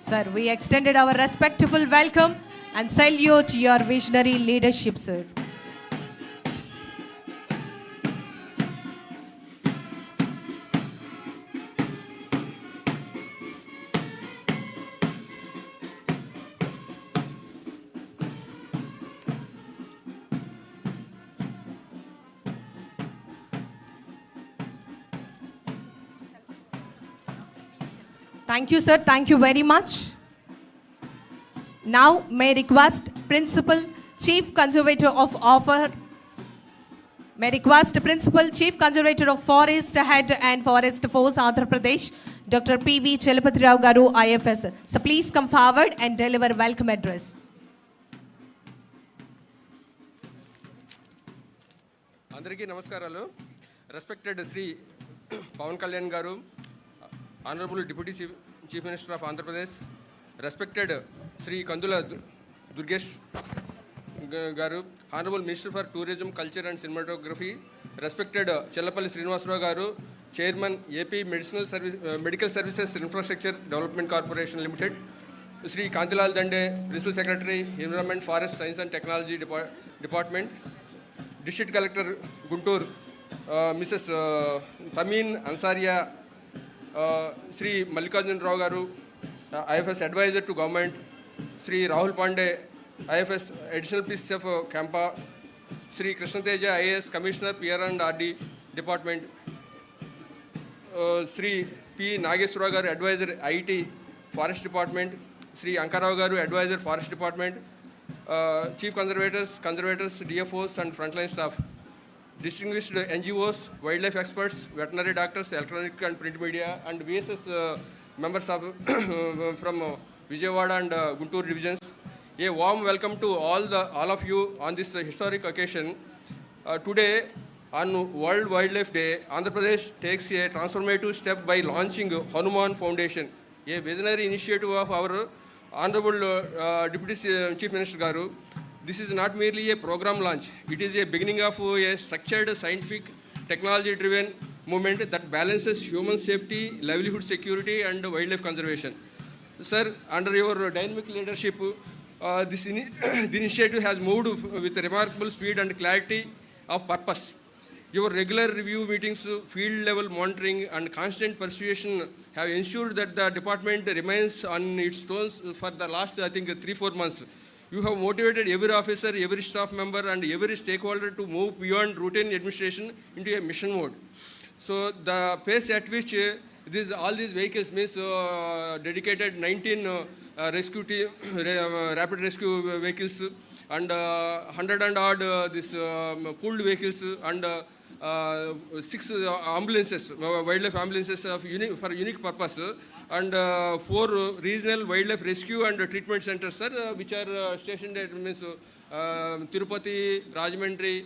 Sir, we extended our respectful welcome and salute your visionary leadership, sir. Thank you, sir. Thank you very much. Now, may request Principal Chief Conservator of Forest Head and Forest Force, Andhra Pradesh, Dr. P.V. Chalapati Rao Garu, IFS. So please come forward and deliver welcome address. అందరికీ నమస్కారాలు. Respected Shri Pawan Kalyan garu, honourable deputy chief minister of Andhra Pradesh, respected Shri Kandula Durgesh garu, honourable minister for tourism, culture and cinematography, respected Chellapalli Srinivasa Rao garu, chairman AP medical services infrastructure development corporation limited, Shri Kantilal Dande, principal secretary, environment, forest science and technology department, district collector Guntur Mrs Tameem Ansariya, Shri Mallikarjuna Rao garu, IFS adviser to government, Shri Rahul Pandey, IFS additional PCCF CAMPA, Shri Krishna Teja IAS commissioner PR and RD department, Shri P Nageswara Rao garu adviser IT forest department, Shri Anka Rao garu adviser forest department, chief conservators, DFOs and frontline staff, distinguished NGOs, wildlife experts, veterinary doctors, electronic and print media, and VSS members of from Vijayawada and Guntur divisions. A warm welcome to all of you on this historic occasion. Today, on World Wildlife Day, Andhra Pradesh takes a transformative step by launching Hanuman Foundation, a visionary initiative of our Honorable Deputy Chief Minister Garu. This is not merely a program launch. It is a beginning of a structured, scientific, technology-driven movement that balances human safety, livelihood security, and wildlife conservation. Sir, under your dynamic leadership, this initiative has moved with remarkable speed and clarity of purpose. Your regular review meetings, field-level monitoring, and constant persuasion have ensured that the department remains on its toes for the last, I think, 3-4 months. You have motivated every officer, every staff member, and every stakeholder to move beyond routine administration into a mission mode. So the pace at which all these vehicles means dedicated 19 rapid rescue vehicles and 100 and odd this pooled vehicles and 6 ambulances, wildlife ambulances for unique purpose, and 4 regional wildlife rescue and treatment centers, sir, which are stationed at means Tirupati, Rajahmundry,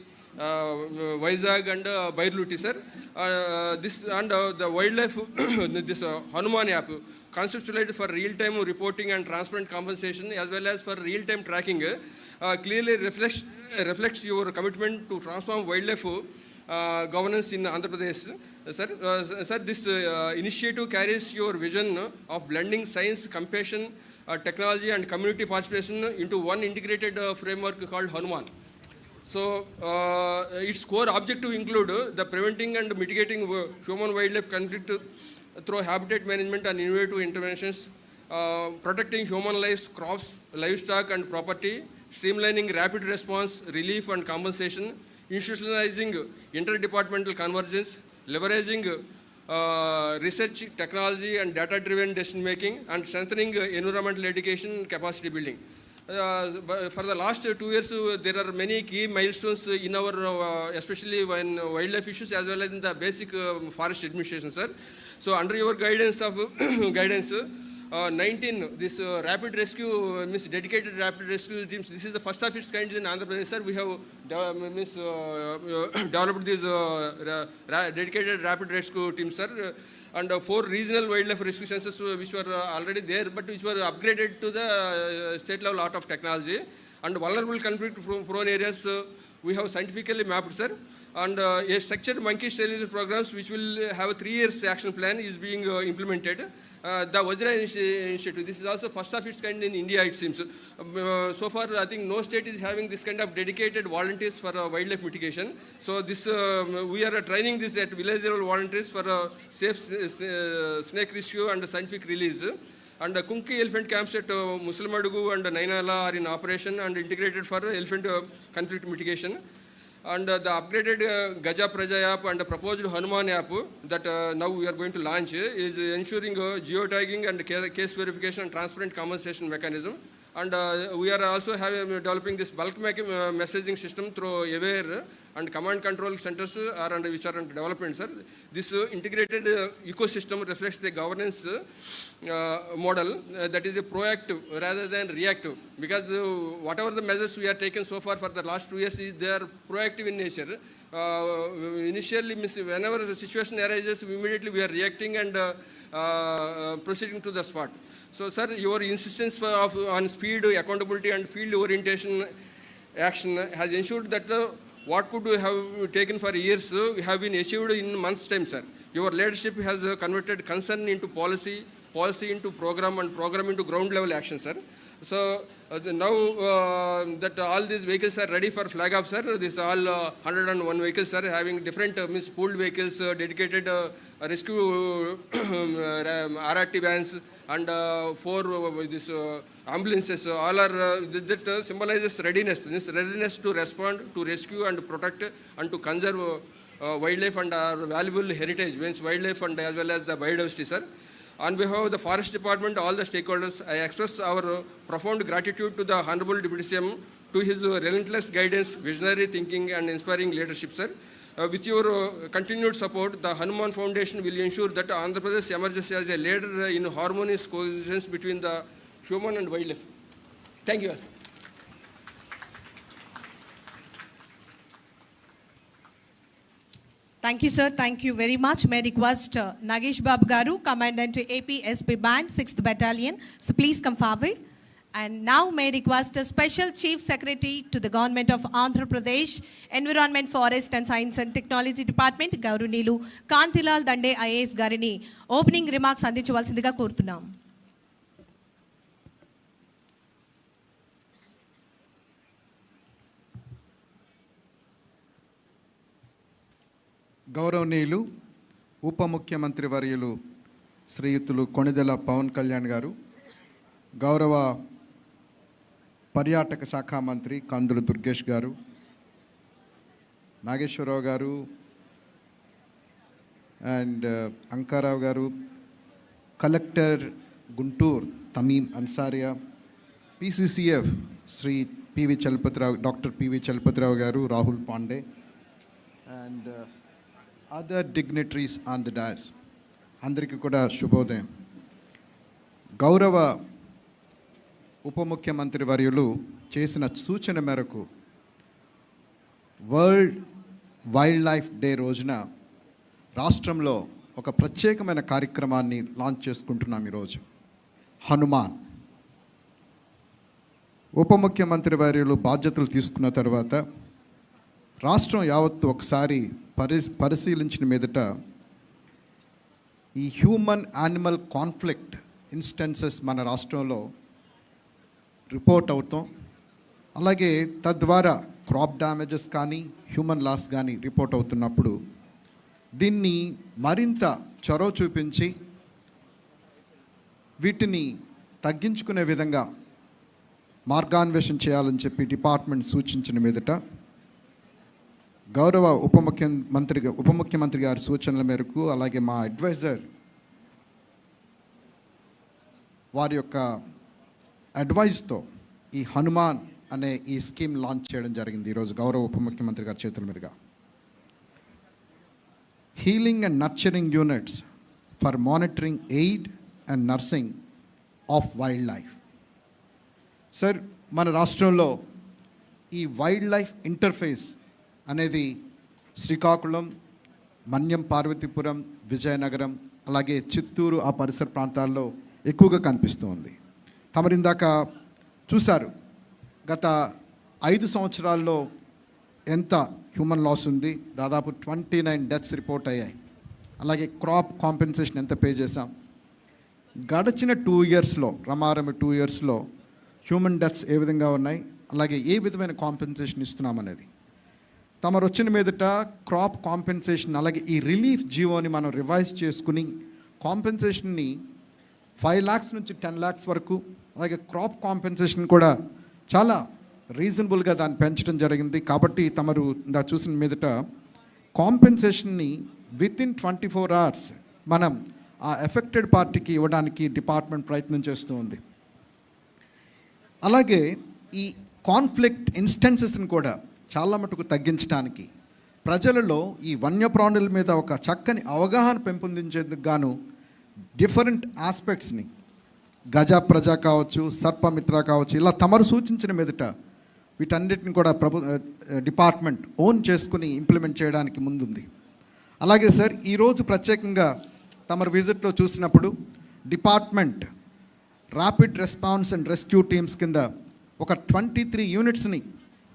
Vizag and Bairluti, sir. This and the wildlife this Hanuman app conceptualized for real-time reporting and transparent compensation as well as for real-time tracking clearly reflects your commitment to transform wildlife governance in Andhra Pradesh. Sir, this initiative carries your vision of blending science, compassion, technology and community participation into one integrated framework called Hanuman. So, its core objective include the preventing and mitigating human-wildlife conflict through habitat management and innovative interventions, protecting human lives, crops, livestock and property, streamlining rapid response, relief and compensation, institutionalizing interdepartmental convergence, leveraging research, technology and data-driven decision-making, and strengthening environmental education and capacity building. For the last 2 years, there are many key milestones in our, especially when wildlife issues as well as in the basic forest administration, sir. So under your guidance of 19 this rapid rescue means dedicated rapid rescue teams. This is the first of its kind in Andhra Pradesh, sir. We have developed these dedicated rapid rescue teams, sir. And 4 regional wildlife rescue centers which were already there, but which were upgraded to the state level art of technology. And vulnerable conflict prone areas we have scientifically mapped, sir. And a structured monkey sterilization programs which will have a 3 years action plan is being implemented. The Vajra initiative, this is also first of its kind in India, it seems. So far, I think no state is having this kind of dedicated volunteers for wildlife mitigation. So this we are training this at village level volunteers for safe snake rescue and scientific release. And Kunki elephant camps at Muslamadugu and Nainala are in operation and integrated for elephant conflict mitigation. And the upgraded Gaja Praja app and the proposed Hanuman app that now we are going to launch is ensuring geotagging and case verification and transparent compensation mechanism. And we are also developing this bulk messaging system through Aware and command control centers are under which are under development, sir. This integrated ecosystem reflects the governance model that is a proactive rather than reactive, because whatever the measures we are taken so far for the last 2 years is they are proactive in nature. Initially, whenever the situation arises, immediately we are reacting and proceeding to the spot. So, sir, your insistence on speed, accountability, and field orientation action has ensured that what could have taken for years have been achieved in months' time, sir. Your leadership has converted concern into policy, policy into program, and program into ground level action, sir. So now that all these vehicles are ready for flag off, sir, this all 101 vehicles, sir, having different pooled vehicles, dedicated rescue RRT vans, and 4 this ambulances, all are that symbolizes readiness. This readiness to respond, to rescue and protect and to conserve wildlife and our valuable heritage, means wildlife and as well as the biodiversity, sir. On behalf of the Forest Department, all the stakeholders, I express our profound gratitude to the Honorable Deputy CM to his relentless guidance, visionary thinking, and inspiring leadership, sir. With your continued support, the Hanuman Foundation will ensure that Andhra Pradesh emerges as a leader in harmonious coexistence between the human and wildlife. Thank you, sir. Thank you, sir. Thank you very much. May I request Nagesh Babu Garu, Commandant APSP Band, 6th Battalion. So please come forward. And now may I request a Special Chief Secretary to the Government of Andhra Pradesh, Environment, Forest and Science and Technology Department, Gaurunilu Kantilal Dande IAS Garini, opening remarks అందించవలసిందిగా కోరుతున్నాం. గౌరవనీయులు ఉప ముఖ్యమంత్రి వర్యులు శ్రీయుతులు కొణిదెల పవన్ కళ్యాణ్ గారు, గౌరవ పర్యాటక శాఖ మంత్రి కందుల దుర్గేష్ గారు, నాగేశ్వరరావు గారు and Anka Rao garu, collector Guntur Tameem Ansariya, PCCF Shri PV Chalapathi Rao, doctor PV Chalapathi Rao garu, Rahul Pandey and other dignitaries on the dais, అందరికీ కూడా శుభోదయం. గౌరవ ఉప ముఖ్యమంత్రి వర్యులు చేసిన సూచన మేరకు వరల్డ్ వైల్డ్ లైఫ్ డే రోజున రాష్ట్రంలో ఒక ప్రత్యేకమైన కార్యక్రమాన్ని లాంచ్ చేసుకుంటున్నాం ఈరోజు. హనుమాన్. ఉప ముఖ్యమంత్రి వర్యులు బాధ్యతలు తీసుకున్న తర్వాత రాష్ట్రం యావత్తు ఒకసారి పరిశీలించిన మీదట ఈ హ్యూమన్ యానిమల్ కాన్ఫ్లిక్ట్ ఇన్స్టెన్సెస్ మన రాష్ట్రంలో రిపోర్ట్ అవుతాం, అలాగే తద్వారా క్రాప్ డ్యామేజెస్ కానీ హ్యూమన్ లాస్ కానీ రిపోర్ట్ అవుతున్నప్పుడు దీన్ని మరింత చొరవ చూపించి వీటిని తగ్గించుకునే విధంగా మార్గాన్వేషణ చేయాలని చెప్పి డిపార్ట్మెంట్ సూచించిన మీదట గౌరవ ఉప ముఖ్యమంత్రి గారి సూచనల మేరకు, అలాగే మా అడ్వైజర్ వారి యొక్క అడ్వైస్తో ఈ హనుమాన్ అనే ఈ స్కీమ్ లాంచ్ చేయడం జరిగింది ఈరోజు గౌరవ ఉప ముఖ్యమంత్రి గారి చేతుల మీదుగా. Healing and nurturing units for monitoring aid and nursing of wild life. Sir, మన రాష్ట్రంలో ఈ వైల్డ్ లైఫ్ ఇంటర్ఫేస్ అనేది శ్రీకాకుళం, మన్యం, పార్వతీపురం, విజయనగరం, అలాగే చిత్తూరు ఆ పరిసర ప్రాంతాల్లో ఎక్కువగా కనిపిస్తూ ఉంది. తమరిందాక చూశారు, గత 5 సంవత్సరాల్లో ఎంత హ్యూమన్ లాస్ ఉంది. దాదాపు 29 డెత్స్ రిపోర్ట్ అయ్యాయి. అలాగే క్రాప్ కాంపెన్సేషన్ ఎంత పే చేశాం. గడిచిన 2 ఇయర్స్లో, రమారమి 2 ఇయర్స్లో హ్యూమన్ డెత్స్ ఏ విధంగా ఉన్నాయి, అలాగే ఏ విధమైన కాంపెన్సేషన్ ఇస్తున్నామనేది. తమరు వచ్చిన మీదట క్రాప్ కాంపెన్సేషన్, అలాగే ఈ రిలీఫ్ జీవోని మనం రివైజ్ చేసుకుని కాంపెన్సేషన్ని 5 lakhs నుంచి 10 lakhs వరకు, అలాగే క్రాప్ కాంపెన్సేషన్ కూడా చాలా రీజనబుల్గా దాన్ని పెంచడం జరిగింది. కాబట్టి తమరు ఇందా చూసిన మీదట కాంపెన్సేషన్ని వితిన్ 24 hours మనం ఆ ఎఫెక్టెడ్ పార్టీకి ఇవ్వడానికి డిపార్ట్మెంట్ ప్రయత్నం చేస్తూ ఉంది. అలాగే ఈ కాన్ఫ్లిక్ట్ ఇన్స్టెన్సెస్ని కూడా చాలా మటుకు తగ్గించడానికి, ప్రజలలో ఈ వన్యప్రాణుల మీద ఒక చక్కని అవగాహన పెంపొందించేందుకు గాను డిఫరెంట్ ఆస్పెక్ట్స్ని, గజ ప్రజ కావచ్చు, సర్పమిత్ర కావచ్చు, ఇలా తమరు సూచించిన మీదట వీటన్నిటిని కూడా డిపార్ట్మెంట్ ఓన్ చేసుకుని ఇంప్లిమెంట్ చేయడానికి ముందుంది. అలాగే సార్, ఈరోజు ప్రత్యేకంగా తమరు విజిట్లో చూసినప్పుడు department rapid response and rescue teams కింద ఒక 23 యూనిట్స్ని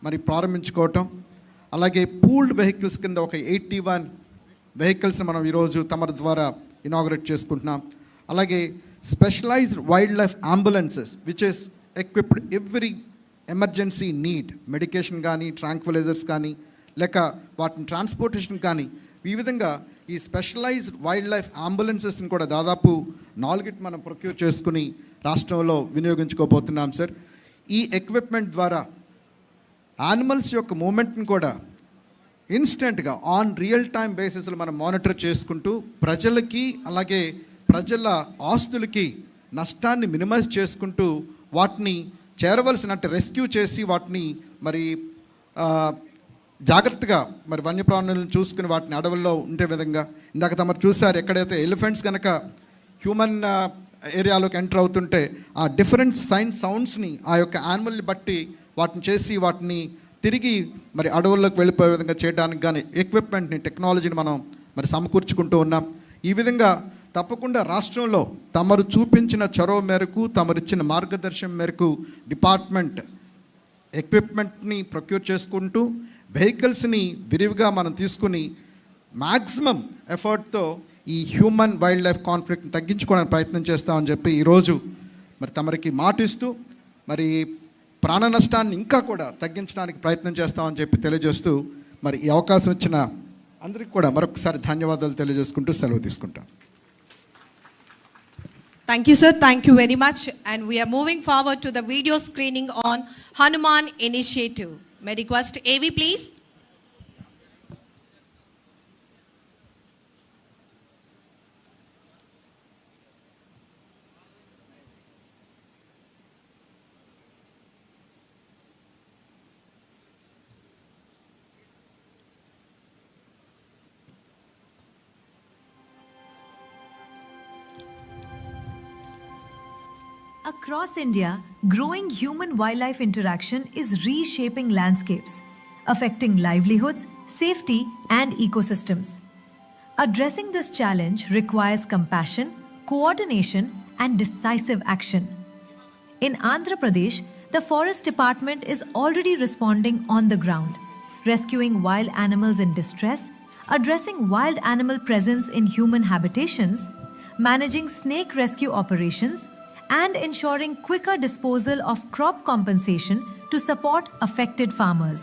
మరి ప్రారంభించుకోవటం, అలాగే పూల్డ్ వెహికల్స్ కింద ఒక 81 వెహికల్స్ని మనం ఈరోజు తమరి ద్వారా ఇనాగరేట్ చేసుకుంటున్నాం. అలాగే specialised wildlife ambulances which is equipped every emergency need, medication కానీ, ట్రాంక్విలైజర్స్ కానీ, లేక వాటిని ట్రాన్స్పోర్టేషన్ కానీ, ఈ విధంగా ఈ స్పెషలైజ్డ్ వైల్డ్ లైఫ్ అంబులెన్సెస్ని కూడా దాదాపు 4 మనం ప్రొక్యూర్ చేసుకుని రాష్ట్రంలో వినియోగించుకోబోతున్నాం సార్. ఈ ఎక్విప్మెంట్ ద్వారా యానిమల్స్ యొక్క మూమెంట్ని కూడా ఇన్స్టెంట్గా ఆన్ రియల్ టైం బేసిస్లో మనం మానిటర్ చేసుకుంటూ ప్రజలకి, అలాగే ప్రజల ఆస్తులకి నష్టాన్ని మినిమైజ్ చేసుకుంటూ వాటిని చేరవలసినట్టు రెస్క్యూ చేసి వాటిని మరి జాగ్రత్తగా మరి వన్యప్రాణులను చూసుకుని వాటిని అడవుల్లో ఉండే విధంగా, ఇందాక తమరు చూశారు ఎక్కడైతే ఎలిఫెంట్స్ కనుక హ్యూమన్ ఏరియాలోకి ఎంటర్ అవుతుంటే ఆ డిఫరెంట్ సౌండ్స్ని ఆ యొక్క యానిమల్ని బట్టి వాటిని చేసి వాటిని తిరిగి మరి అడవుల్లోకి వెళ్ళిపోయే విధంగా చేయడానికి కానీ ఎక్విప్మెంట్ని, టెక్నాలజీని మనం మరి సమకూర్చుకుంటూ ఉన్నాం. ఈ విధంగా తప్పకుండా రాష్ట్రంలో తమరు చూపించిన చొరవ మేరకు, తమరిచ్చిన మార్గదర్శనం మేరకు డిపార్ట్మెంట్ ఎక్విప్మెంట్ని ప్రొక్యూర్ చేసుకుంటూ వెహికల్స్ని విరివిగా మనం తీసుకుని మ్యాక్సిమం ఎఫర్ట్తో ఈ హ్యూమన్ వైల్డ్ లైఫ్ కాన్ఫ్లిక్ట్ని తగ్గించుకోవడానికి ప్రయత్నం చేస్తామని చెప్పి ఈరోజు మరి తమరికి మాటిస్తూ మరి ప్రాణ నష్టాన్ని ఇంకా కూడా తగ్గించడానికి ప్రయత్నం చేస్తామని చెప్పి తెలియజేస్తూ మరి ఈ అవకాశం ఇచ్చిన అందరికీ కూడా మరొకసారి ధన్యవాదాలు తెలియజేసుకుంటూ సెలవు తీసుకుంటాం. Thank you, sir. Thank you very much. And we are moving forward to the video screening on Hanuman Initiative. May I request AV, please? Across India, growing human-wildlife interaction is reshaping landscapes, affecting livelihoods, safety, and ecosystems. Addressing this challenge requires compassion, coordination, and decisive action. In Andhra Pradesh, the Forest Department is already responding on the ground, rescuing wild animals in distress, addressing wild animal presence in human habitations, managing snake rescue operations, and ensuring quicker disposal of crop compensation to support affected farmers.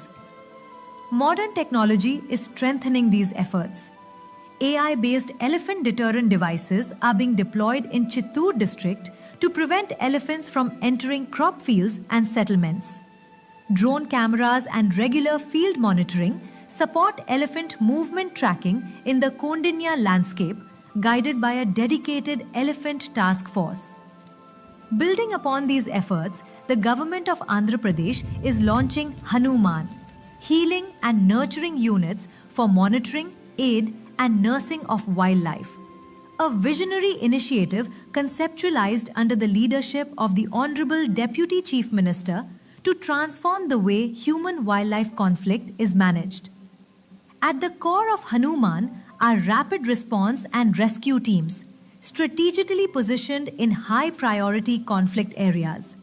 Modern technology is strengthening these efforts. AI-based elephant deterrent devices are being deployed in Chittoor district to prevent elephants from entering crop fields and settlements. Drone cameras and regular field monitoring support elephant movement tracking in the Kondinya landscape, guided by a dedicated elephant task force. Building upon these efforts, the government of Andhra Pradesh is launching Hanuman, healing and nurturing units for monitoring, aid, and nursing of wildlife. A visionary initiative conceptualized under the leadership of the Honorable Deputy Chief Minister to transform the way human-wildlife conflict is managed. At the core of Hanuman are rapid response and rescue teams, strategically positioned in high-priority conflict areas.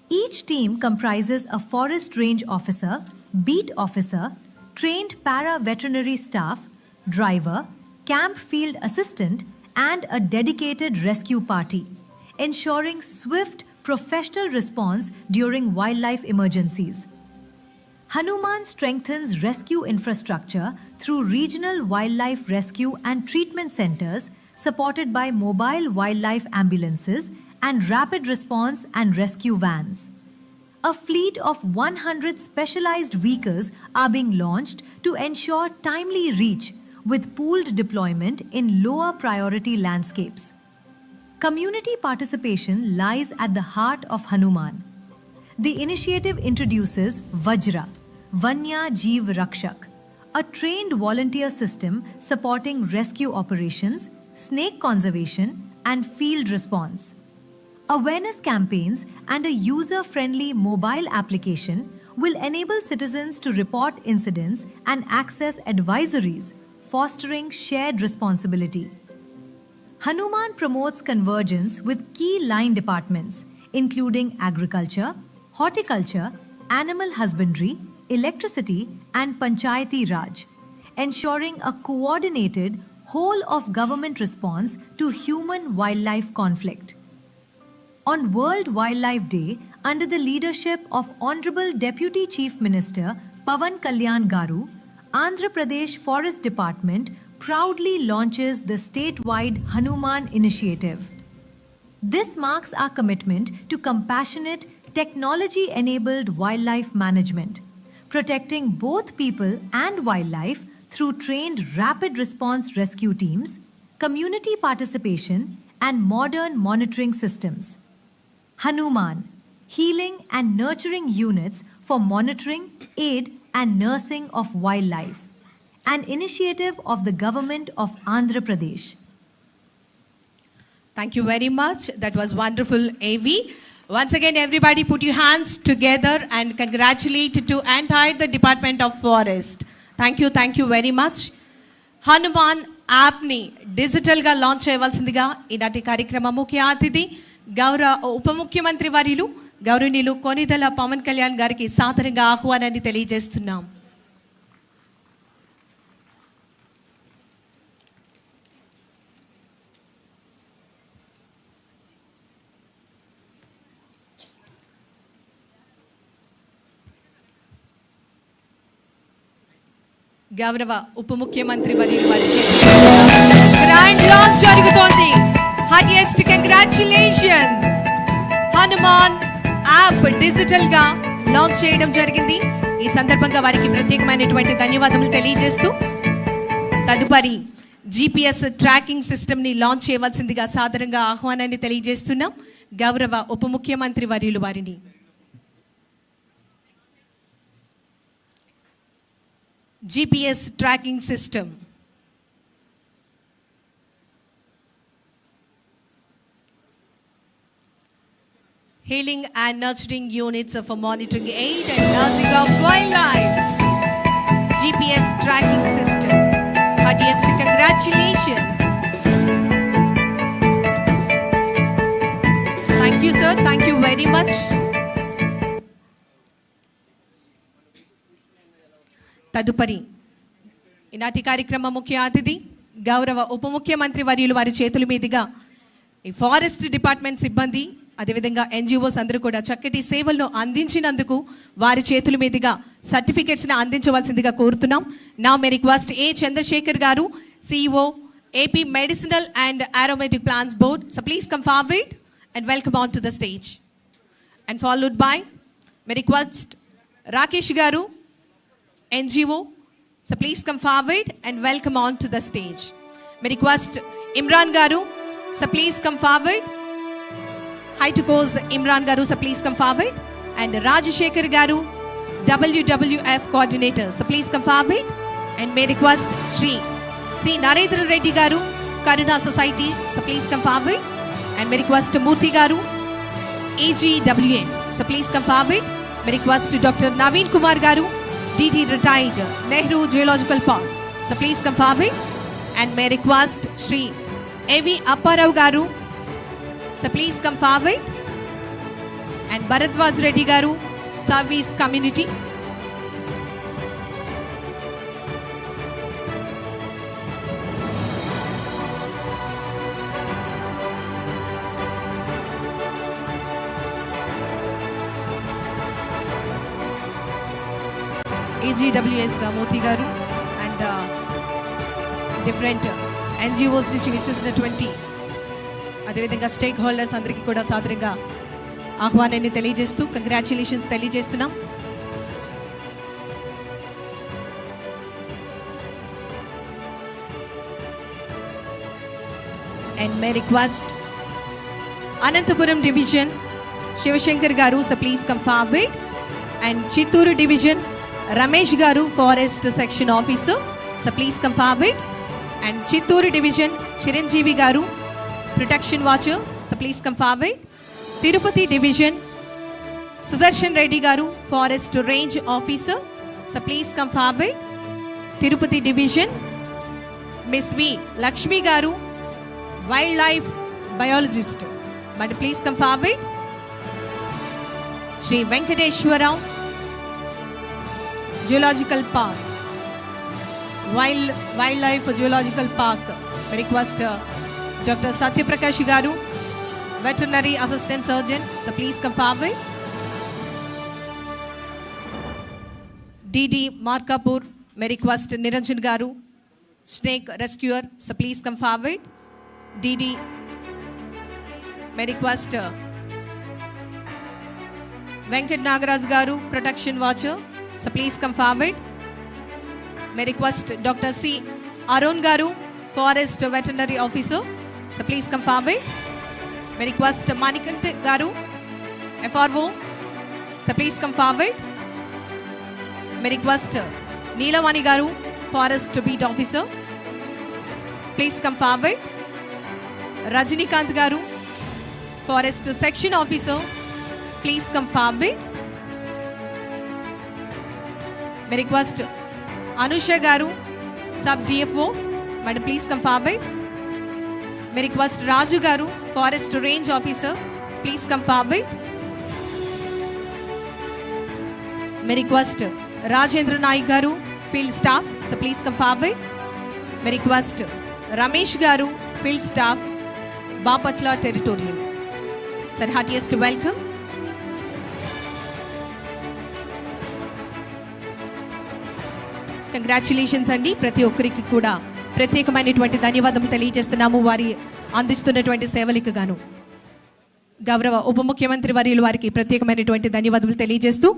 Each team comprises a forest range officer, beat officer, trained para-veterinary staff, driver, camp field assistant, and a dedicated rescue party, ensuring swift professional response during wildlife emergencies. Hanuman strengthens rescue infrastructure through regional wildlife rescue and treatment centers supported by mobile wildlife ambulances and rapid response and rescue vans. A fleet of 100 specialized vehicles are being launched to ensure timely reach with pooled deployment in lower priority landscapes. Community participation lies at the heart of Hanuman. The initiative introduces Vajra, Vanya Jeev Rakshak, a trained volunteer system supporting rescue operations, snake conservation, and field response. Awareness campaigns and a user-friendly mobile application will enable citizens to report incidents and access advisories, fostering shared responsibility. Hanuman promotes convergence with key line departments, including agriculture, horticulture, animal husbandry, electricity, and Panchayati Raj, ensuring a coordinated, whole-of-government response to human-wildlife conflict. On World Wildlife Day, under the leadership of Honorable Deputy Chief Minister Pawan Kalyan Garu, Andhra Pradesh Forest Department proudly launches the statewide Hanuman initiative. This marks our commitment to compassionate, technology-enabled wildlife management, protecting both people and wildlife through trained rapid response rescue teams, community participation, and modern monitoring systems. Hanuman, healing and nurturing units for monitoring, aid, and nursing of wildlife, an initiative of the government of Andhra Pradesh. Thank you very much. That was wonderful, AV. Once again, everybody put your hands together and congratulate to entire the Department of Forest. Thank you very much. Hanuman app ni digital ga launch cheyavalsindiga inati కార్యక్రమ ముఖ్య అతిథి గౌరవ ఉప ముఖ్యమంత్రి వర్యులు గౌరవనీయులు కొనిదెల పవన్ కళ్యాణ్ గారికి సాదరంగా ఆహ్వానాన్ని తెలియజేస్తున్నాం. గౌరవ ఉప ముఖ్యమంత్రి వర్యులు వారి గ్రాండ్ లాంచ్ జరుగుతోంది. Heartiest congratulations. Hanuman app digital గా లాంచ్ చేయడం జరిగింది. ఈ సందర్భంగా వారికి ప్రత్యేకమైనటువంటి ధన్యవాదాలు తెలియజేస్తూ తదుపరి GPS ట్రాకింగ్ సిస్టమ్ ని లాంచ్ చేయవలసిందిగా సాదరంగా ఆహ్వానాన్ని తెలియజేస్తున్నాం గౌరవ ఉప ముఖ్యమంత్రి వర్యులు వారిని. GPS tracking system. Healing and nurturing units for monitoring aid and nursing of wildlife. GPS tracking system. Heartiest congratulations. Thank you, sir. Thank you very much. తదుపరి ఈనాటి కార్యక్రమ ముఖ్య అతిథి గౌరవ ఉప ముఖ్యమంత్రి వర్యులు వారి చేతుల మీదుగా ఈ ఫారెస్ట్ డిపార్ట్మెంట్ సిబ్బంది అదేవిధంగా NGOs అందరూ కూడా చక్కటి సేవలను అందించినందుకు వారి చేతుల మీదుగా సర్టిఫికెట్స్ని అందించవలసిందిగా కోరుతున్నాం. నా మే రిక్వెస్ట్ A. చంద్రశేఖర్ గారు, CEO, AP Medicinal and Aromatic Plants Board. So please come forward and welcome on to the stage. And followed by may request Rakesh garu, NGO. So please come forward and welcome on to the stage. May request Imran garu. So please come forward. Height course Imran Garu, so please come forward. And Rajashekar Garu, WWF coordinator, so please come forward. And may request Sri Narendra Reddy Garu, Karuna Society, so please come forward. And may request Murthy Garu, AGWS, so please come forward. May request Dr. Naveen Kumar Garu, DT retired, Nehru Geological Park, so please come forward. And may request Sri A.V. Apparao Garu, so please come forward. And Bharadwaj Reddy Garu, Service Community. AGWS Murthy Garu and different NGOs నుంచి విచ్చేసినటువంటి అదేవిధంగా stake holders అందరికీ కూడా సాదరంగా ఆహ్వానాన్ని తెలియజేస్తూ congratulations తెలియజేస్తున్నాం. And may request Anantapuram Division Shivashankar Garu, so please come forward. And Chitturu Division Ramesh Garu, Forest Section Officer, so please come forward. And Chitturu Division Chiranjeevi Garu, Protection Watcher, so please come forward. Tirupati Division Sudarshan Reddy Garu, Forest Range Officer, so please come forward. Tirupati Division Miss V. Lakshmi Garu, Wildlife Biologist, but please come forward. Sri Venkateshwara Geological Park, Wildlife Geological Park, request Dr. Satyaprakash Garu, Veterinary Assistant Surgeon, so please come forward. DD Markapur, may request Niranjan Garu, Snake Rescuer, so please come forward. DD may request Venkat Nagaraj Garu, Protection Watcher, so please come forward. May request Dr. C. Arun Garu, Forest Veterinary Officer, so please come forward. May request Manikanta Garu, FRO, so please come forward. May request Neelamani Garu, Forest Beat Officer, please come forward. Rajinikanth Garu, Forest Section Officer, please come forward. May request Anusha Garu, Sub DFO, madam please come forward. May request Raju Garu, Forest Range Officer, please come forward. May request Rajendra Naik Garu, Field Staff, so please come forward. May request Ramesh Garu, Field Staff, Bapatla Territorial. Sir, heartiest welcome. Congratulations అండి. ప్రతి ఒక్కరికి కూడా ప్రత్యేకమైనటువంటి ధన్యవాదాలు తెలియజేస్తున్నాము వారి అందిస్తున్నటువంటి సేవలకు గాను. గౌరవ ఉప ముఖ్యమంత్రి వర్యులు వారికి ప్రత్యేకమైనటువంటి ధన్యవాదాలు తెలియజేస్తూ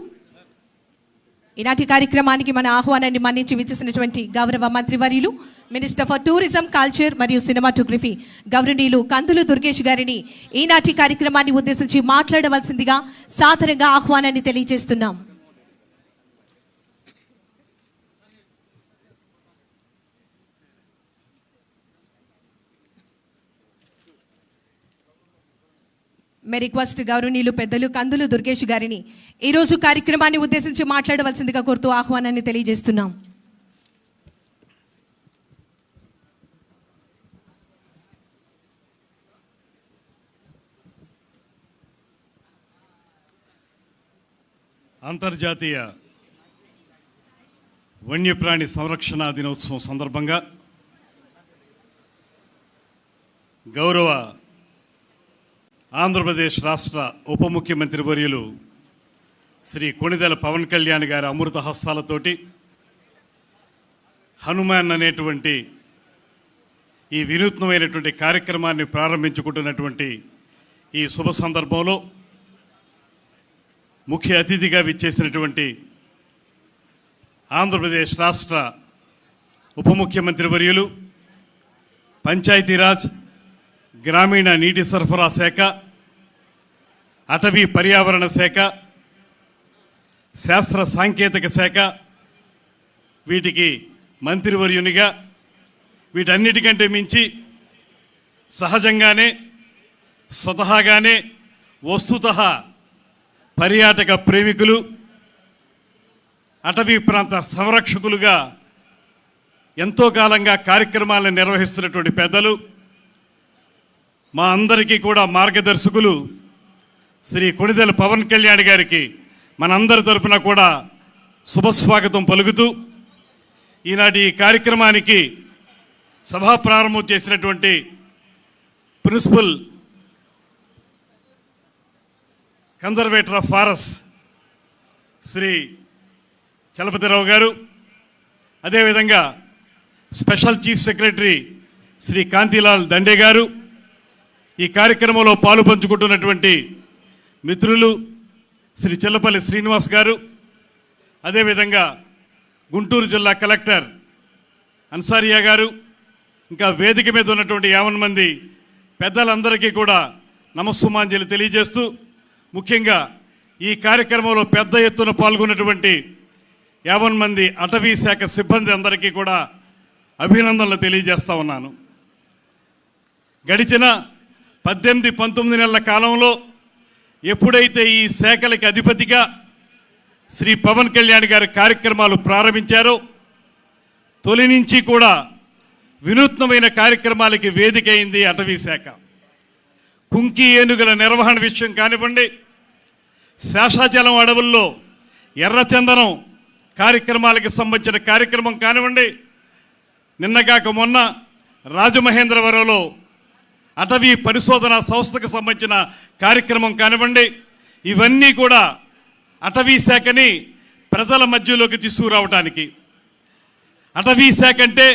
ఈనాటి కార్యక్రమానికి మన ఆహ్వానాన్ని మన్నించి విచ్చేసినటువంటి గౌరవ మంత్రివర్యులు మినిస్టర్ ఫర్ టూరిజం, కల్చర్ మరియు సినిమాటోగ్రఫీ గౌరవనీయులు కందులు దుర్గేష్ గారిని ఈనాటి కార్యక్రమాన్ని ఉద్దేశించి మాట్లాడవలసిందిగా సాదరంగా ఆహ్వానాన్ని తెలియజేస్తున్నాం. మే రిక్వెస్ట్ గౌరవనీయులు పెద్దలు కందులు దుర్గేష్ గారిని ఈరోజు కార్యక్రమాన్ని ఉద్దేశించి మాట్లాడవలసిందిగా కోరుతూ ఆహ్వానాన్ని తెలియజేస్తున్నాం. అంతర్జాతీయ వన్యప్రాణి సంరక్షణ దినోత్సవం సందర్భంగా గౌరవ ఆంధ్రప్రదేశ్ రాష్ట్ర ఉప ముఖ్యమంత్రి వర్యులు శ్రీ కొణిదెల పవన్ కళ్యాణ్ గారి అమృత హస్తాలతోటి హనుమాన్ అనేటువంటి ఈ వినూత్నమైనటువంటి కార్యక్రమాన్ని ప్రారంభించుకుంటున్నటువంటి ఈ శుభ సందర్భంలో ముఖ్య అతిథిగా విచ్చేసినటువంటి ఆంధ్రప్రదేశ్ రాష్ట్ర ఉప ముఖ్యమంత్రి వర్యులు పంచాయతీరాజ్, గ్రామీణ నీటి సరఫరా శాఖ అటవీ పర్యావరణ శాఖ, శాస్త్ర సాంకేతిక శాఖ, వీటికి మంత్రివర్యునిగా, వీటన్నిటికంటే మించి సహజంగానే స్వతహాగానే వస్తుతః పర్యాటక ప్రేమికులు, అటవీ ప్రాంత సంరక్షకులుగా ఎంతో కాలంగా కార్యక్రమాలను నిర్వహిస్తున్నటువంటి పెద్దలు, మా అందరికీ కూడా మార్గదర్శకులు శ్రీ కొణిదెల పవన్ కళ్యాణ్ గారికి మనందరి తరపున కూడా శుభస్వాగతం పలుకుతూ, ఈనాటి ఈ కార్యక్రమానికి సభా ప్రారంభం చేసినటువంటి principal conservator of forest Shri Chalapathi Rao గారు, అదేవిధంగా special chief secretary Shri Kantilal Dande గారు, ఈ కార్యక్రమంలో పాలు పంచుకుంటున్నటువంటి మిత్రులు శ్రీ చెల్లపల్లి శ్రీనివాస్ గారు, అదేవిధంగా గుంటూరు జిల్లా కలెక్టర్ అన్సారియా గారు, ఇంకా వేదిక మీద ఉన్నటువంటి 50 మంది పెద్దలందరికీ కూడా నమస్సుమాంజలి తెలియజేస్తూ, ముఖ్యంగా ఈ కార్యక్రమంలో పెద్ద ఎత్తున పాల్గొన్నటువంటి 50 మంది అటవీ శాఖ సిబ్బంది అందరికీ కూడా అభినందనలు తెలియజేస్తా ఉన్నాను. గడిచిన 18-19 నెలల కాలంలో ఎప్పుడైతే ఈ శాఖలకి అధిపతిగా శ్రీ పవన్ కళ్యాణ్ గారి కార్యక్రమాలు ప్రారంభించారో, తొలి నుంచి కూడా వినూత్నమైన కార్యక్రమాలకి వేదిక అయింది అటవీ శాఖ. కుంకి ఏనుగుల నిర్వహణ విషయం కానివ్వండి, శేషాచలం అడవుల్లో ఎర్రచందనం కార్యక్రమాలకి సంబంధించిన కార్యక్రమం కానివ్వండి, నిన్నగాక మొన్న రాజమహేంద్రవరంలో అటవీ పరిశోధన సంస్థకు సంబంధించిన కార్యక్రమం కానివ్వండి, ఇవన్నీ కూడా అటవీ శాఖని ప్రజల మధ్యలోకి తీసుకురావడానికి, అటవీ శాఖ అంటే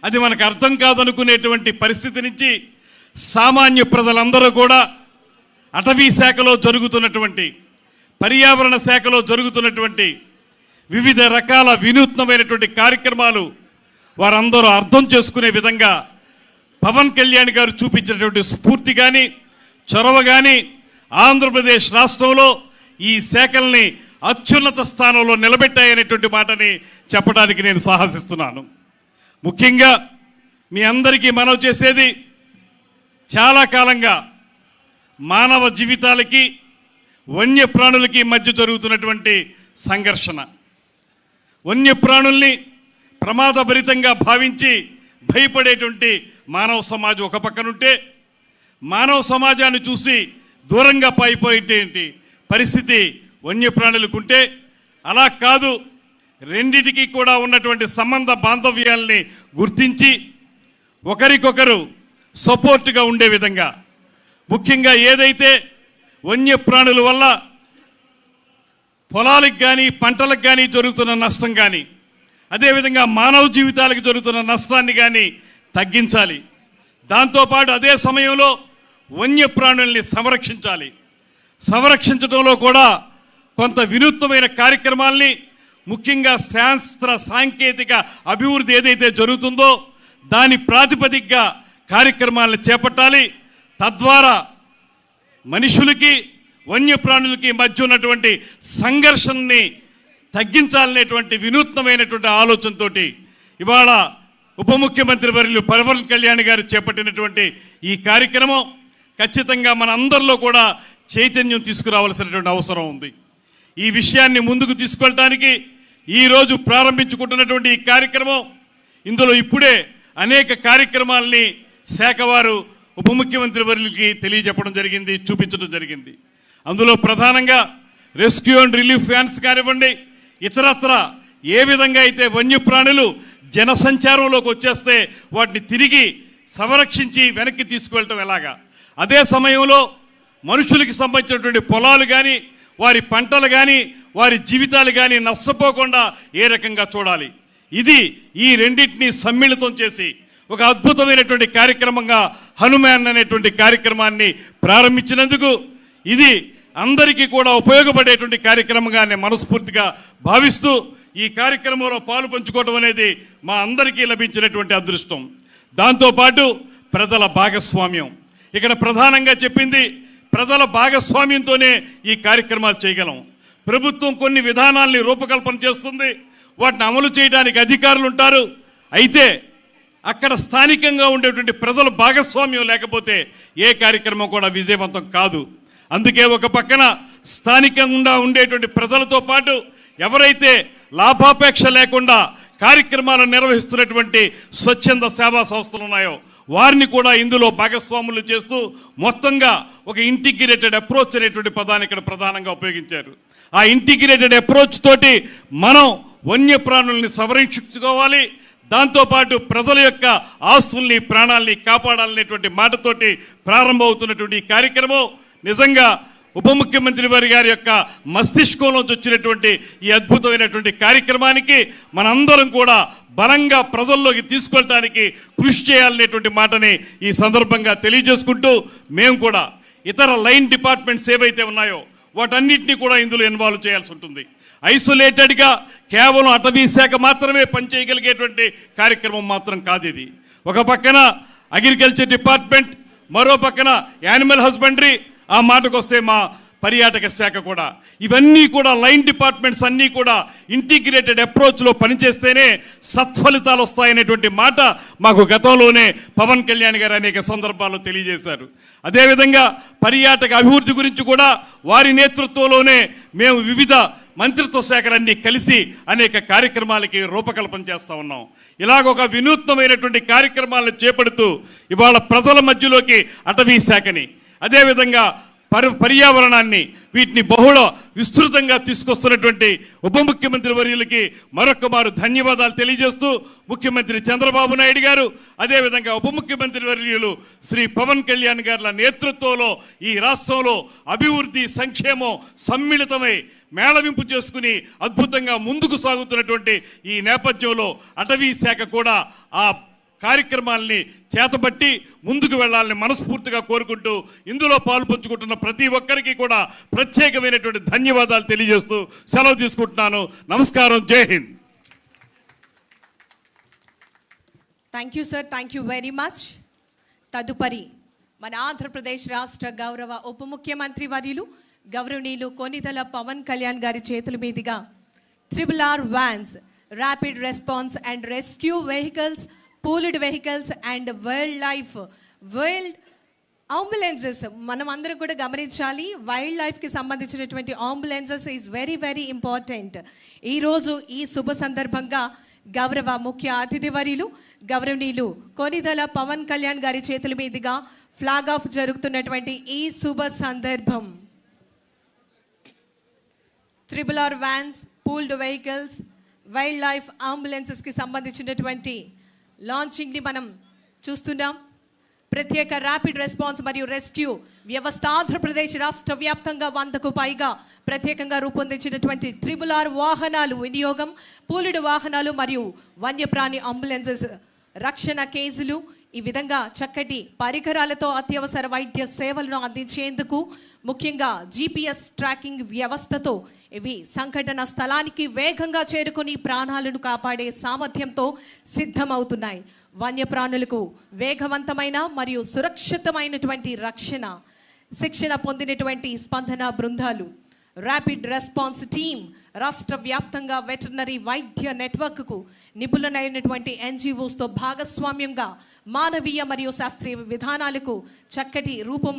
అది మనకు అర్థం కాదనుకునేటువంటి పరిస్థితి నుంచి సామాన్య ప్రజలందరూ కూడా అటవీ శాఖలో జరుగుతున్నటువంటి, పర్యావరణ శాఖలో జరుగుతున్నటువంటి వివిధ రకాల వినూత్నమైనటువంటి కార్యక్రమాలు వారందరూ అర్థం చేసుకునే విధంగా పవన్ కళ్యాణ్ గారు చూపించినటువంటి స్ఫూర్తి కానీ, చొరవ కానీ ఆంధ్రప్రదేశ్ రాష్ట్రంలో ఈ శాఖల్ని అత్యున్నత స్థానంలో నిలబెట్టాయనేటువంటి మాటని చెప్పడానికి నేను సాహసిస్తున్నాను. ముఖ్యంగా మీ అందరికీ మనవి చేసేది, చాలా కాలంగా మానవ జీవితాలకి వన్యప్రాణులకి మధ్య జరుగుతున్నటువంటి సంఘర్షణ, వన్యప్రాణుల్ని ప్రమాదభరితంగా భావించి భయపడేటువంటి మానవ సమాజం ఒక పక్కనుంటే, మానవ సమాజాన్ని చూసి దూరంగా పారిపోయేటువంటి పరిస్థితి వన్యప్రాణులకుంటే, అలా కాదు, రెండిటికి కూడా ఉన్నటువంటి సంబంధ బాంధవ్యాల్ని గుర్తించి ఒకరికొకరు సపోర్ట్గా ఉండే విధంగా, ముఖ్యంగా ఏదైతే వన్యప్రాణుల వల్ల పొలాలకు కానీ పంటలకు కానీ జరుగుతున్న నష్టం కానీ, అదేవిధంగా మానవ జీవితాలకు జరుగుతున్న నష్టాన్ని కానీ తగ్గించాలి. దాంతోపాటు అదే సమయంలో వన్యప్రాణుల్ని సంరక్షించాలి. సంరక్షించడంలో కూడా కొంత వినూత్నమైన కార్యక్రమాల్ని, ముఖ్యంగా శాస్త్ర సాంకేతిక అభివృద్ధి ఏదైతే జరుగుతుందో దాని ప్రాతిపదికగా కార్యక్రమాలను చేపట్టాలి. తద్వారా మనుషులకి వన్యప్రాణులకి మధ్య ఉన్నటువంటి సంఘర్షణని తగ్గించాలనేటువంటి వినూత్నమైనటువంటి ఆలోచనతోటి ఇవాళ ఉప ముఖ్యమంత్రి వర్యులు పవన్ కళ్యాణ్ గారు చేపట్టినటువంటి ఈ కార్యక్రమం ఖచ్చితంగా మన అందరిలో కూడా చైతన్యం తీసుకురావాల్సినటువంటి అవసరం ఉంది. ఈ విషయాన్ని ముందుకు తీసుకెళ్ళడానికి ఈరోజు ప్రారంభించుకుంటున్నటువంటి ఈ కార్యక్రమం, ఇందులో ఇప్పుడే అనేక కార్యక్రమాలని శాఖ వారు ఉప ముఖ్యమంత్రి వర్యులకి తెలియజెప్పడం జరిగింది, చూపించడం జరిగింది. అందులో ప్రధానంగా రెస్క్యూ అండ్ రిలీఫ్ వ్యాన్స్ కానివ్వండి, ఇతరత్ర ఏ విధంగా అయితే వన్యప్రాణులు జనసంచారంలోకి వచ్చేస్తే వాటిని తిరిగి సంరక్షించి వెనక్కి తీసుకువెళ్ళటం ఎలాగా, అదే సమయంలో మనుషులకి సంబంధించినటువంటి పొలాలు కానీ, వారి పంటలు కానీ, వారి జీవితాలు కానీ నష్టపోకుండా ఏ రకంగా చూడాలి, ఇది ఈ రెండింటినీ సమ్మిళితం చేసి ఒక అద్భుతమైనటువంటి కార్యక్రమంగా హనుమాన్ అనేటువంటి కార్యక్రమాన్ని ప్రారంభించినందుకు ఇది అందరికీ కూడా ఉపయోగపడేటువంటి కార్యక్రమంగా నేను మనస్ఫూర్తిగా భావిస్తూ ఈ కార్యక్రమంలో పాలు పంచుకోవడం అనేది మా అందరికీ లభించినటువంటి అదృష్టం. దాంతోపాటు ప్రజల భాగస్వామ్యం, ఇక్కడ ప్రధానంగా చెప్పింది ప్రజల భాగస్వామ్యంతోనే ఈ కార్యక్రమాలు చేయగలం. ప్రభుత్వం కొన్ని విధానాల్ని రూపకల్పన చేస్తుంది, వాటిని అమలు చేయడానికి అధికారులు ఉంటారు. అయితే అక్కడ స్థానికంగా ఉండేటువంటి ప్రజల భాగస్వామ్యం లేకపోతే ఏ కార్యక్రమం కూడా విజయవంతం కాదు. అందుకే ఒక పక్కన స్థానికంగా ఉండేటువంటి ప్రజలతో పాటు ఎవరైతే లాభాపేక్ష లేకుండా కార్యక్రమాలను నిర్వహిస్తున్నటువంటి స్వచ్ఛంద సేవా సంస్థలు ఉన్నాయో వారిని కూడా ఇందులో భాగస్వాములు చేస్తూ మొత్తంగా ఒక ఇంటిగ్రేటెడ్ అప్రోచ్ అనేటువంటి పదాన్ని ఇక్కడ ప్రధానంగా ఉపయోగించారు. ఆ ఇంటిగ్రేటెడ్ అప్రోచ్ తోటి మనం వన్యప్రాణుల్ని సంరక్షించుకోవాలి, దాంతోపాటు ప్రజల యొక్క ఆస్తుల్ని ప్రాణాలని కాపాడాలనేటువంటి మాటతోటి ప్రారంభమవుతున్నటువంటి ఈ కార్యక్రమం నిజంగా ఉప ముఖ్యమంత్రి వారి గారి యొక్క మస్తిష్కంలోంచి వచ్చినటువంటి ఈ అద్భుతమైనటువంటి కార్యక్రమానికి మనందరం కూడా బలంగా ప్రజల్లోకి తీసుకెళ్ళడానికి కృషి చేయాలనేటువంటి మాటని ఈ సందర్భంగా తెలియజేసుకుంటూ మేము కూడా ఇతర లైన్ డిపార్ట్మెంట్స్ ఏవైతే ఉన్నాయో వాటన్నిటినీ కూడా ఇందులో ఇన్వాల్వ్ చేయాల్సి ఉంటుంది. ఐసోలేటెడ్గా కేవలం అటవీ శాఖ మాత్రమే పనిచేయగలిగేటువంటి కార్యక్రమం మాత్రం కాదు ఇది. ఒక పక్కన అగ్రికల్చర్ డిపార్ట్మెంట్, మరో పక్కన యానిమల్ హస్బెండరీ, ఆ మాటకు వస్తే మా పర్యాటక శాఖ కూడా, ఇవన్నీ కూడా లైన్ డిపార్ట్మెంట్స్ అన్నీ కూడా ఇంటిగ్రేటెడ్ అప్రోచ్లో పనిచేస్తేనే సత్ఫలితాలు వస్తాయనేటువంటి మాట మాకు గతంలోనే పవన్ కళ్యాణ్ గారు అనేక సందర్భాల్లో తెలియజేశారు. అదేవిధంగా పర్యాటక అభివృద్ధి గురించి కూడా వారి నేతృత్వంలోనే మేము వివిధ మంత్రిత్వ శాఖలన్నీ కలిసి అనేక కార్యక్రమాలకి రూపకల్పన చేస్తూ ఉన్నాం. ఇలాగ ఒక వినూత్నమైనటువంటి కార్యక్రమాలను చేపడుతూ ఇవాళ ప్రజల మధ్యలోకి అటవీ శాఖని, అదేవిధంగా పర్యావరణాన్ని, వీటిని బహుళ విస్తృతంగా తీసుకొస్తున్నటువంటి ఉప ముఖ్యమంత్రి వర్యులకి మరొక మారు ధన్యవాదాలు తెలియజేస్తూ ముఖ్యమంత్రి చంద్రబాబు నాయుడు గారు, అదేవిధంగా ఉప ముఖ్యమంత్రి వర్యులు శ్రీ పవన్ కళ్యాణ్ గారి నేతృత్వంలో ఈ రాష్ట్రంలో అభివృద్ధి సంక్షేమం సమ్మిళితమై మేళవింపు చేసుకుని అద్భుతంగా ముందుకు సాగుతున్నటువంటి ఈ నేపథ్యంలో అటవీ శాఖ కూడా ఆ కార్యక్రమాల్ని చేతబట్టి ముందుకు వెళ్ళాలని మనస్ఫూర్తిగా కోరుకుంటూ ఇందులో పాలు పంచుకుంటున్న ప్రతి ఒక్కరికి కూడా ప్రత్యేకమైనటువంటి ధన్యవాదాలు తెలియజేస్తూ సెలవు తీసుకుంటున్నాను. నమస్కారం. జై Hind. Thank you sir, thank you very much. తదుపరి మన ఆంధ్రప్రదేశ్ రాష్ట్ర గౌరవ ఉప ముఖ్యమంత్రి వర్యులు గౌరవనీయులు కొనిదెల పవన్ కళ్యాణ్ గారి చేతుల మీదుగా RRR vans, rapid response and rescue vehicles, pooled vehicles and wild ambulances, మనం అందరం కూడా గమనించాలి, వైల్డ్ లైఫ్కి సంబంధించినటువంటి ambulances is very very important. ఈరోజు ఈ శుభ సందర్భంగా గౌరవ ముఖ్య అతిథి వర్యులు గౌరవనీయులు కొనిదెల పవన్ కళ్యాణ్ గారి చేతుల మీదుగా ఫ్లాగ్ ఆఫ్ జరుగుతున్నటువంటి ఈ శుభ సందర్భం RRR vans, pooled vehicles, wildlife అంబులెన్సెస్కి సంబంధించినటువంటి లాంచింగ్ని మనం చూస్తున్నాం. ప్రత్యేక ర్యాపిడ్ రెస్పాన్స్ మరియు రెస్క్యూ వ్యవస్థ ఆంధ్రప్రదేశ్ రాష్ట్ర వ్యాప్తంగా 100కు పైగా ప్రత్యేకంగా రూపొందించినటువంటి RRR వాహనాలు వినియోగం, పూల్డ్ వాహనాలు మరియు వన్యప్రాణి అంబులెన్సెస్ రక్షణ కేసులు, ఈ విధంగా చక్కటి పరికరాలతో అత్యవసర వైద్య సేవలను అందించేందుకు ముఖ్యంగా GPS ట్రాకింగ్ వ్యవస్థతో ఇవి సంఘటన స్థలానికి వేగంగా చేరుకుని ప్రాణాలను కాపాడే సామర్థ్యంతో సిద్ధమవుతున్నాయి. వన్యప్రాణులకు వేగవంతమైన మరియు సురక్షితమైనటువంటి రక్షణ, శిక్షణ పొందినటువంటి స్పందన బృందాలు, ర్యాపిడ్ రెస్పాన్స్ టీమ్, రాష్ట్ర వ్యాప్తంగా వెటర్నరీ వైద్య నెట్వర్క్కు నిపుణులైనటువంటి NGOస్తో భాగస్వామ్యంగా మానవీయ మరియు శాస్త్రీయ విధానాలకు చక్కటి రూపం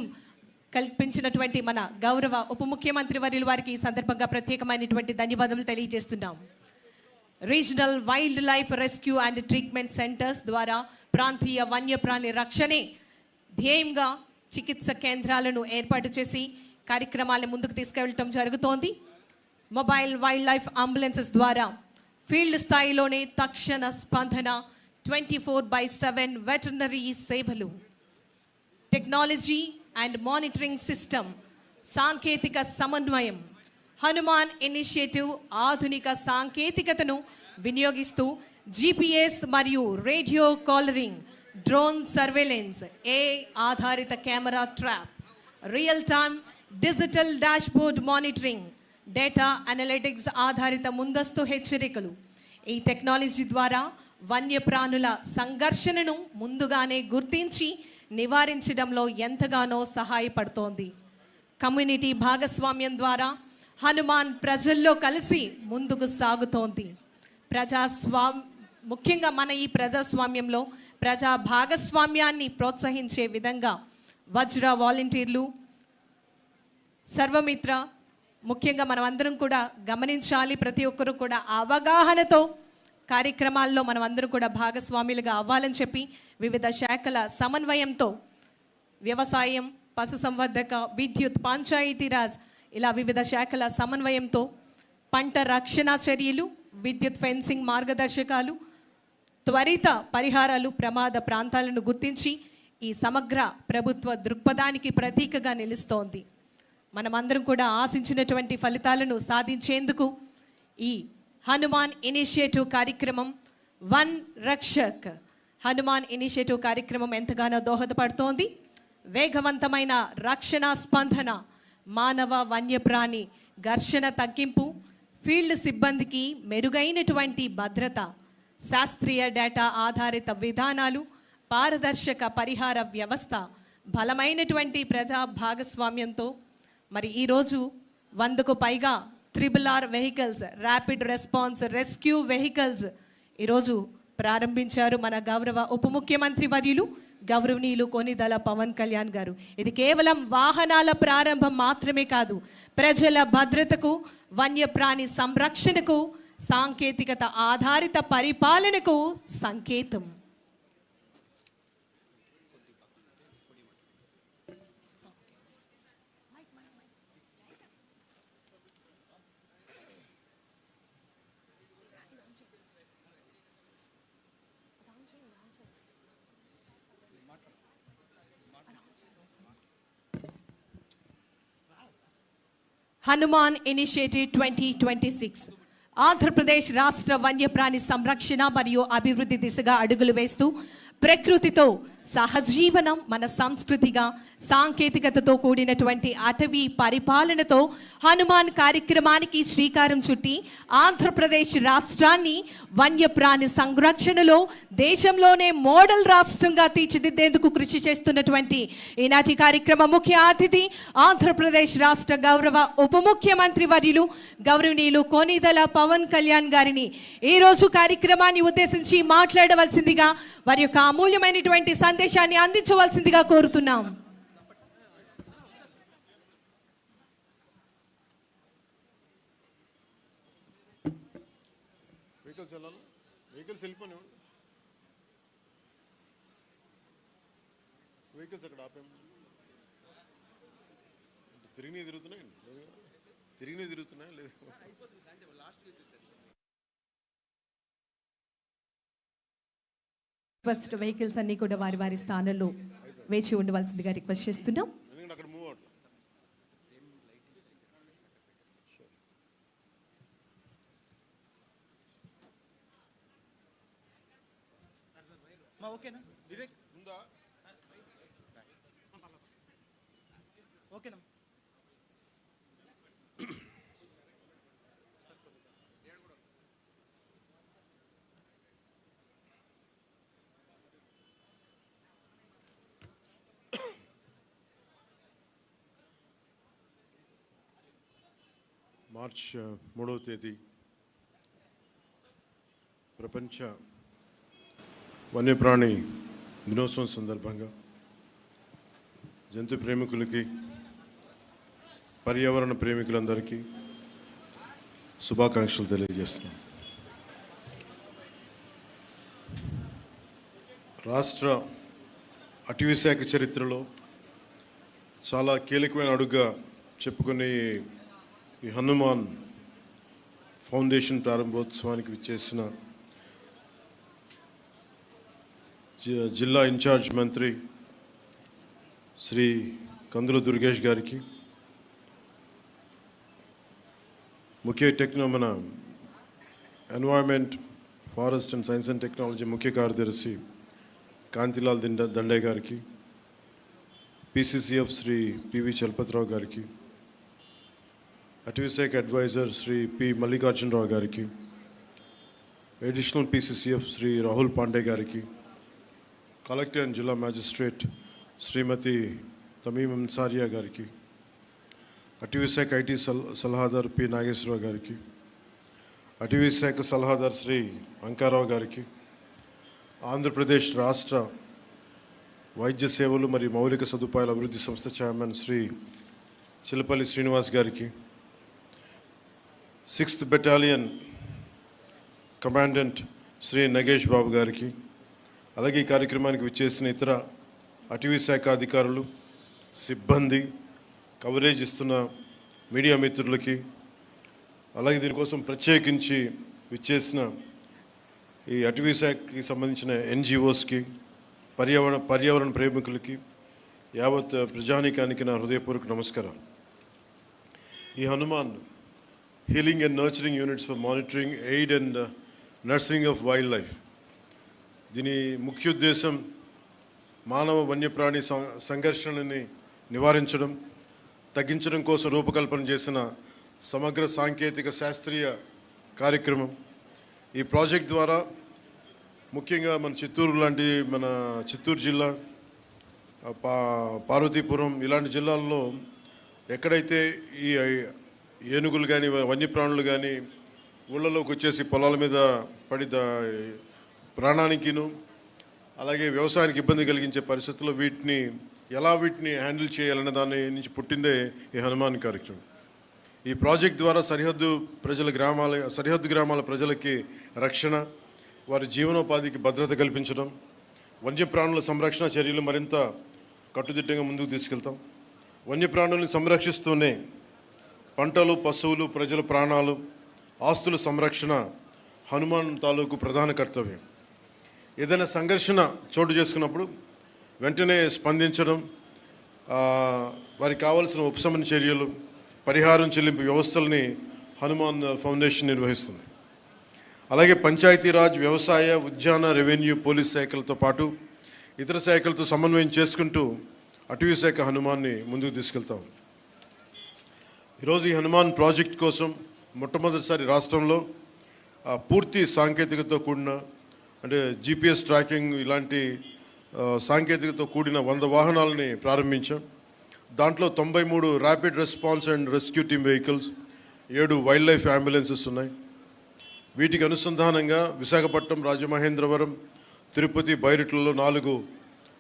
కల్పించినటువంటి మన గౌరవ ఉప ముఖ్యమంత్రి వర్యుల వారికి ఈ సందర్భంగా ప్రత్యేకమైనటువంటి ధన్యవాదాలు తెలియజేస్తున్నాం. Regional wild life rescue and treatment centres ద్వారా ప్రాంతీయ వన్యప్రాణి రక్షణే ధ్యేయంగా చికిత్స కేంద్రాలను ఏర్పాటు చేసి కార్యక్రమాలను ముందుకు తీసుకెళ్ళటం జరుగుతోంది. మొబైల్ వైల్డ్ లైఫ్ అంబులెన్సెస్ ద్వారా ఫీల్డ్ స్థాయిలోనే తక్షణ స్పందన, 24/7 వెటర్నరీ సేవలు, టెక్నాలజీ అండ్ మానిటరింగ్ సిస్టమ్, సాంకేతిక సమన్వయం, హనుమాన్ ఇనిషియేటివ్ ఆధునిక సాంకేతికతను వినియోగిస్తూ GPS మరియు రేడియో కాలరింగ్, డ్రోన్ సర్వేలెన్స్, AI ఆధారిత camera trap, real time digital dashboard monitoring, data analytics ఆధారిత ముందస్తు హెచ్చరికలు. ఈ టెక్నాలజీ ద్వారా వన్యప్రాణుల సంఘర్షణను ముందుగానే గుర్తించి నివారించడంలో ఎంతగానో సహాయపడుతోంది. కమ్యూనిటీ భాగస్వామ్యం ద్వారా హనుమాన్ ప్రజల్లో కలిసి ముందుకు సాగుతోంది. ముఖ్యంగా మన ఈ ప్రజాస్వామ్యంలో ప్రజా భాగస్వామ్యాన్ని ప్రోత్సహించే విధంగా వజ్ర వాలంటీర్లు, సర్వమిత్ర, ముఖ్యంగా మనం అందరం కూడా గమనించాలి. ప్రతి ఒక్కరూ కూడా అవగాహనతో కార్యక్రమాల్లో మనం అందరం కూడా భాగస్వాములుగా అవ్వాలని చెప్పి వివిధ శాఖల సమన్వయంతో వ్యవసాయం, పశుసంవర్ధక, విద్యుత్, పంచాయతీరాజ్ ఇలా వివిధ శాఖల సమన్వయంతో పంట రక్షణ చర్యలు, విద్యుత్ ఫెన్సింగ్ మార్గదర్శకాలు, త్వరిత పరిహారాలు, ప్రమాద ప్రాంతాలను గుర్తించి ఈ సమగ్ర ప్రభుత్వ దృక్పథానికి ప్రతీకగా నిలుస్తోంది. మనమందరం కూడా ఆశించినటువంటి ఫలితాలను సాధించేందుకు ఈ హనుమాన్ ఇనిషియేటివ్ కార్యక్రమం, వన్ రక్షక్ హనుమాన్ ఇనిషియేటివ్ కార్యక్రమం ఎంతగానో దోహదపడుతోంది. వేగవంతమైన రక్షణ స్పందన, మానవ వన్యప్రాణి ఘర్షణ తగ్గింపు, ఫీల్డ్ సిబ్బందికి మెరుగైనటువంటి భద్రత, శాస్త్రీయ డేటా ఆధారిత విధానాలు, పారదర్శక పరిహార వ్యవస్థ, బలమైనటువంటి ప్రజా భాగస్వామ్యంతో మరి ఈరోజు 100కు పైగా RRR vehicles, rapid response rescue vehicles ఈరోజు ప్రారంభించారు మన గౌరవ ఉప ముఖ్యమంత్రి వర్యులు గౌరవనీయులు కొనిదెల పవన్ కళ్యాణ్ గారు. ఇది కేవలం వాహనాల ప్రారంభం మాత్రమే కాదు, ప్రజల భద్రతకు, వన్యప్రాణి సంరక్షణకు, సాంకేతికత ఆధారిత పరిపాలనకు సంకేతం. హనుమాన్ ఇనిషియేటివ్ 2026 ఆంధ్రప్రదేశ్ రాష్ట్ర వన్యప్రాణి సంరక్షణ మరియు అభివృద్ధి దిశగా అడుగులు వేస్తూ ప్రకృతితో సహజీవనం, మన సంస్కృతిగా సాంకేతికతతో కూడినటువంటి అటవీ పరిపాలనతో హనుమాన్ కార్యక్రమానికి శ్రీకారం చుట్టి ఆంధ్రప్రదేశ్ రాష్ట్రాన్ని వన్యప్రాణి సంరక్షణలో దేశంలోనే మోడల్ రాష్ట్రంగా తీర్చిదిద్దేందుకు కృషి చేస్తున్నటువంటి ఈనాటి కార్యక్రమ ముఖ్య అతిథి ఆంధ్రప్రదేశ్ రాష్ట్ర గౌరవ ఉప ముఖ్యమంత్రి వర్యులు గౌరవనీయులు కొనిదెల పవన్ కళ్యాణ్ గారిని ఈరోజు కార్యక్రమాన్ని ఉద్దేశించి మాట్లాడవలసిందిగా వారి యొక్క అమూల్యమైనటువంటి సందేశాన్ని అందించవలసిందిగా కోరుతున్నాం. వెహికల్స్ అక్కడ ఆపాం, తిరుగుతున్నాయి లేదు. ఫస్ట్ వెహికల్స్ అన్ని కూడా వారి వారి స్థానంలో వేచి ఉండవలసిందిగా రిక్వెస్ట్ చేస్తున్నాం. అక్కడ మూవ్ అవుట్ ఓకేనా వివేక్ ఉందా? ఓకేనా మార్చ్ 3వ తేదీ ప్రపంచ వన్యప్రాణి దినోత్సవం సందర్భంగా జంతు ప్రేమికులకి, పర్యావరణ ప్రేమికులందరికీ శుభాకాంక్షలు తెలియజేస్తున్నాం. రాష్ట్ర అటవీ శాఖ చరిత్రలో చాలా కీలకమైన అడుగుగా చెప్పుకునే ఈ హనుమాన్ ఫౌండేషన్ ప్రారంభోత్సవానికి విచ్చేసిన జిల్లా ఇన్ఛార్జ్ మంత్రి శ్రీ కందుల దుర్గేష్ గారికి, మన environment, forest and science and technology ముఖ్య కార్యదర్శి కాంతిలాల్ దండే గారికి, PCCF శ్రీ పివి చలపతిరావు గారికి, అటవీశాఖ అడ్వైజర్ శ్రీ పి మల్లికార్జునరావు గారికి, అడిషనల్ PCCF శ్రీ రాహుల్ పాండే గారికి, కలెక్టర్ అండ్ జిల్లా మ్యాజిస్ట్రేట్ శ్రీమతి తమీమ్ అన్సారియా గారికి, అటవీ శాఖ ఐటీ సలహాదారు పి నాగేశ్వరరావు గారికి, అటవీ శాఖ సలహాదారు శ్రీ అంకారావు గారికి, ఆంధ్రప్రదేశ్ రాష్ట్ర వైద్య సేవలు మరియు మౌలిక సదుపాయాల అభివృద్ధి సంస్థ చైర్మన్ శ్రీ చిలపల్లి శ్రీనివాస్ గారికి, 6th battalion commandant Shri Nagesh Babu గారికి, అలాగే ఈ కార్యక్రమానికి విచ్చేసిన ఇతర అటవీ శాఖ అధికారులు, సిబ్బంది, కవరేజ్ ఇస్తున్న మీడియా మిత్రులకి, అలాగే దీనికోసం ప్రత్యేకించి విచ్చేసిన ఈ అటవీ శాఖకి సంబంధించిన ఎన్జిఓస్కి, పర్యావరణ ప్రేమికులకి, యావత్ ప్రజానీకానికి నా హృదయపూర్వక నమస్కారం. ఈ Hanuman healing and nurturing units for monitoring, aid and nursing of wild life, దీని ముఖ్య ఉద్దేశం మానవ వన్యప్రాణి సంఘర్షణని నివారించడం, తగ్గించడం కోసం రూపకల్పన చేసిన సమగ్ర సాంకేతిక శాస్త్రీయ కార్యక్రమం. ఈ ప్రాజెక్ట్ ద్వారా ముఖ్యంగా మన చిత్తూరు జిల్లా, పార్వతీపురం ఇలాంటి జిల్లాల్లో ఎక్కడైతే ఈ ఏనుగులు కానీ వన్యప్రాణులు కానీ ఊళ్ళలోకి వచ్చేసి పొలాల మీద పడి ప్రాణానికిను అలాగే వ్యవసాయానికి ఇబ్బంది కలిగించే పరిస్థితుల్లో వీటిని హ్యాండిల్ చేయాలనే దాని నుంచి పుట్టిందే ఈ హనుమాన్ కార్యక్రమం. ఈ ప్రాజెక్ట్ ద్వారా సరిహద్దు గ్రామాల ప్రజలకి రక్షణ, వారి జీవనోపాధికి భద్రత కల్పించడం, వన్యప్రాణుల సంరక్షణ చర్యలు మరింత కట్టుదిట్టంగా ముందుకు తీసుకెళ్తాం. వన్యప్రాణుల్ని సంరక్షిస్తూనే పంటలు, పశువులు, ప్రజల ప్రాణాలు, ఆస్తుల సంరక్షణ హనుమాన్ తాలూకు ప్రధాన కర్తవ్యం. ఏదైనా సంఘర్షణ చోటు చేసుకున్నప్పుడు వెంటనే స్పందించడం, వారికి కావాల్సిన ఉపశమన చర్యలు, పరిహారం చెల్లింపు వ్యవస్థల్ని హనుమాన్ ఫౌండేషన్ నిర్వహిస్తుంది. అలాగే పంచాయతీరాజ్, వ్యవసాయ, ఉద్యాన, రెవెన్యూ, పోలీస్ శాఖలతో పాటు ఇతర శాఖలతో సమన్వయం చేసుకుంటూ అటవీ శాఖ హనుమాన్ని ముందుకు తీసుకెళ్తాం. ఈరోజు ఈ హనుమాన్ ప్రాజెక్ట్ కోసం మొట్టమొదటిసారి రాష్ట్రంలో పూర్తి సాంకేతికతో కూడిన, అంటే GPS ట్రాకింగ్ ఇలాంటి సాంకేతికతో కూడిన 100 వాహనాలని ప్రారంభించాం. దాంట్లో 93 rapid response and rescue team vehicles, 7 wildlife ambulances ఉన్నాయి. వీటికి అనుసంధానంగా విశాఖపట్నం, రాజమహేంద్రవరం, తిరుపతి, బైరిట్లలో 4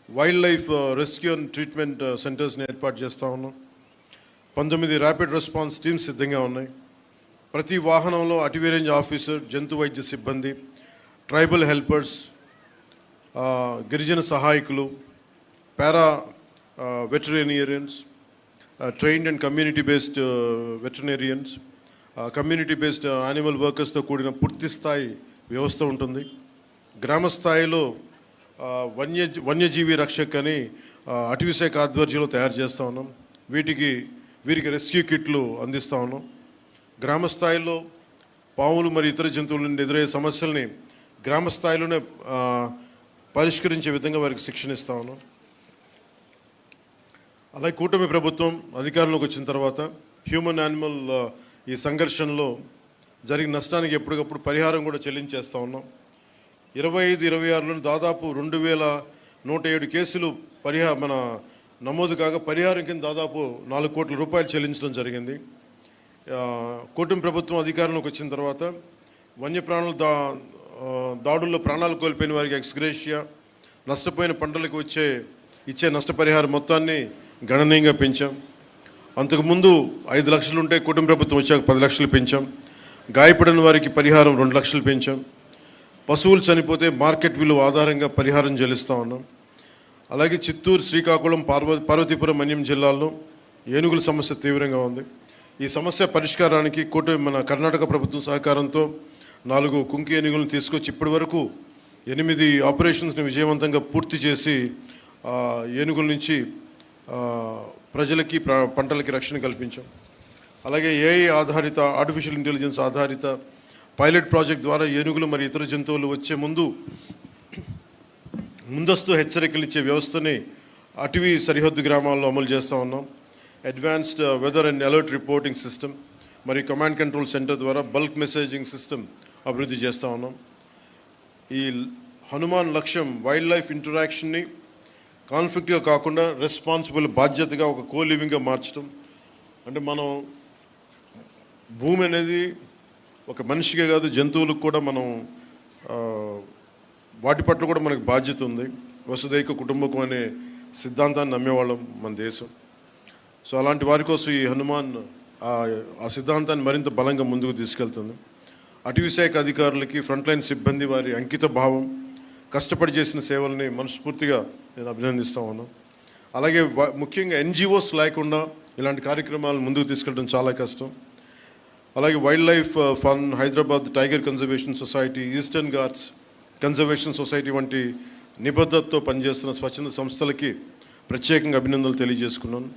wildlife rescue and treatment సెంటర్స్ని ఏర్పాటు చేస్తూ ఉన్నాం. 19 ర్యాపిడ్ రెస్పాన్స్ టీమ్స్ సిద్ధంగా ఉన్నాయి. ప్రతి వాహనంలో అటవీ రేంజ్ ఆఫీసర్, జంతు వైద్య సిబ్బంది, ట్రైబల్ హెల్పర్స్, గిరిజన సహాయకులు, para veterinarians, trained and community based veterinarians, community based animal వర్కర్స్తో కూడిన పూర్తి స్థాయి వ్యవస్థ ఉంటుంది. గ్రామ స్థాయిలో వన్యజీవి రక్షక్ అని అటవీ శాఖ ఆధ్వర్యంలో తయారు చేస్తూ ఉన్నాం. వీరికి రెస్క్యూ కిట్లు అందిస్తూ ఉన్నాం. గ్రామ స్థాయిలో పాములు మరియు ఇతర జంతువుల నుండి ఎదురయ్యే సమస్యల్ని గ్రామ స్థాయిలోనే పరిష్కరించే విధంగా వారికి శిక్షణ ఇస్తూ ఉన్నాం. అలాగే కూటమి ప్రభుత్వం అధికారంలోకి వచ్చిన తర్వాత హ్యూమన్ యానిమల్ ఈ సంఘర్షణలో జరిగిన నష్టానికి ఎప్పటికప్పుడు పరిహారం కూడా చెల్లించేస్తూ ఉన్నాం. 25-26లో దాదాపు 2107 కేసులు నమోదు కాగా పరిహారం కింద దాదాపు 4 కోట్ల రూపాయలు చెల్లించడం జరిగింది. కూటమి ప్రభుత్వం అధికారంలోకి వచ్చిన తర్వాత వన్యప్రాణుల దాడుల్లో ప్రాణాలు కోల్పోయిన వారికి ఎక్స్గ్రేషియా, నష్టపోయిన పంటలకు ఇచ్చే నష్టపరిహారం మొత్తాన్ని గణనీయంగా పెంచాం. అంతకుముందు 5 లక్షలు ఉంటే కూటమి ప్రభుత్వం వచ్చాక 10 లక్షలు పెంచాం. గాయపడిన వారికి పరిహారం 2 లక్షలు పెంచాం. పశువులు చనిపోతే మార్కెట్ విలువ ఆధారంగా పరిహారం చెల్లిస్తూ ఉన్నాం. అలాగే చిత్తూరు, శ్రీకాకుళం, పార్వతీపురం, మన్యం జిల్లాల్లో ఏనుగుల సమస్య తీవ్రంగా ఉంది. ఈ సమస్య పరిష్కారానికి కర్ణాటక ప్రభుత్వం సహకారంతో 4 కుంకి ఏనుగులను తీసుకొచ్చి ఇప్పటి వరకు 8 ఆపరేషన్స్ని విజయవంతంగా పూర్తి చేసి ఏనుగుల నుంచి ప్రజలకి, పంటలకి రక్షణ కల్పించాం. అలాగే AI ఆధారిత, ఆర్టిఫిషియల్ ఇంటెలిజెన్స్ ఆధారిత పైలట్ ప్రాజెక్ట్ ద్వారా ఏనుగులు మరియు ఇతర జంతువులు వచ్చే ముందస్తు హెచ్చరికలు ఇచ్చే వ్యవస్థని అటవీ సరిహద్దు గ్రామాల్లో అమలు చేస్తూ ఉన్నాం. Advanced weather and alert reporting system మరియు కమాండ్ కంట్రోల్ సెంటర్ ద్వారా బల్క్ మెసేజింగ్ సిస్టమ్ అభివృద్ధి చేస్తూ ఉన్నాం. ఈ హనుమాన్ లక్ష్యం వైల్డ్ లైఫ్ ఇంటరాక్షన్ని కాన్ఫ్లిక్ట్గా కాకుండా రెస్పాన్సిబుల్, బాధ్యతగా ఒక కోలివింగ్గా మార్చడం. అంటే మనం భూమి అనేది ఒక మనిషికే కాదు, జంతువులకు కూడా మనం వాటి పట్ల కూడా మనకు బాధ్యత ఉంది. వసుదైక కుటుంబకం అనే సిద్ధాంతాన్ని నమ్మేవాళ్ళం మన దేశం. సో అలాంటి వారి కోసం ఈ హనుమాన్ ఆ సిద్ధాంతాన్ని మరింత బలంగా ముందుకు తీసుకెళ్తుంది. అటవీ శాఖ అధికారులకి, ఫ్రంట్ లైన్ సిబ్బంది వారి అంకిత భావం, కష్టపడి చేసిన సేవల్ని మనస్ఫూర్తిగా నేను అభినందిస్తూ ఉన్నాను. అలాగే ముఖ్యంగా ఎన్జిఓస్ లేకుండా ఇలాంటి కార్యక్రమాలు ముందుకు తీసుకెళ్ళడం చాలా కష్టం. అలాగే wild life fun, Hyderabad tiger conservation society, eastern Ghats conservation society వంటి నిబద్ధతతో పనిచేస్తున్న స్వచ్ఛంద సంస్థలకి ప్రత్యేకంగా అభినందనలు తెలియజేసుకున్నాను.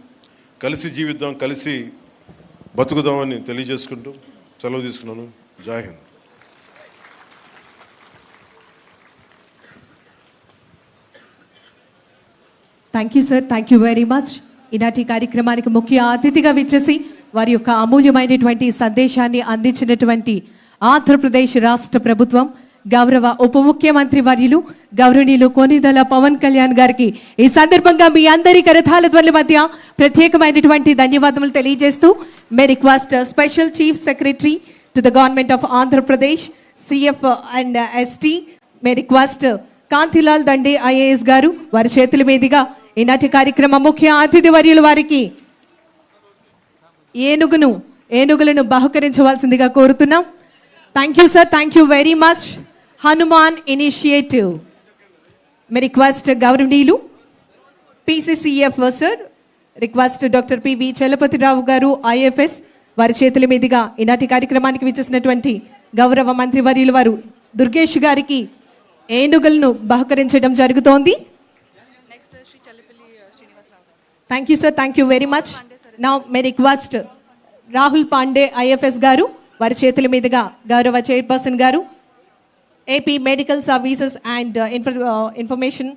కలిసి జీవిద్దాం, కలిసి బతుకుదామని తెలియజేసుకుంటూ సెలవు తీసుకున్నాను. జై Hind. Thank you sir, thank you very much. ఈనాటి కార్యక్రమానికి ముఖ్య అతిథిగా విచ్చేసి వారి యొక్క అమూల్యమైనటువంటి సందేశాన్ని అందించినటువంటి ఆంధ్రప్రదేశ్ రాష్ట్ర ప్రభుత్వం గౌరవ ఉప ముఖ్యమంత్రి వర్యులు గౌరవనీయులు కొనిదెల పవన్ కళ్యాణ్ గారికి ఈ సందర్భంగా మీ అందరి కరతాళ ధ్వనుల మధ్య ప్రత్యేకమైనటువంటి ధన్యవాదములు తెలియజేస్తూ may request special chief secretary to the government of Andhra Pradesh CF and ST may request Kantilal Dande IAS గారు వారి చేతుల మీదుగా ఈనాటి కార్యక్రమ ముఖ్య అతిథి వర్యుల వారికి ఏనుగులను బహుకరించవలసిందిగా కోరుతున్నాం. Thank you sir, thank you very much. Hanuman initiative may request గౌరవనీయులు PCCF sir request doctor PV Chalapathi Rao garu IFS వారి చేతుల మీదుగా ఈనాటి కార్యక్రమానికి విచ్చేసినటువంటి గౌరవ మంత్రివర్యులు వారు దుర్గేష్ గారికి ఏనుగులను బహుకరించడం జరుగుతోంది. Thank you sir, thank you very much. Now may request Rahul Pandey IFS గారు వారి చేతుల మీదుగా గౌరవ చైర్పర్సన్ గారు AP medical services and information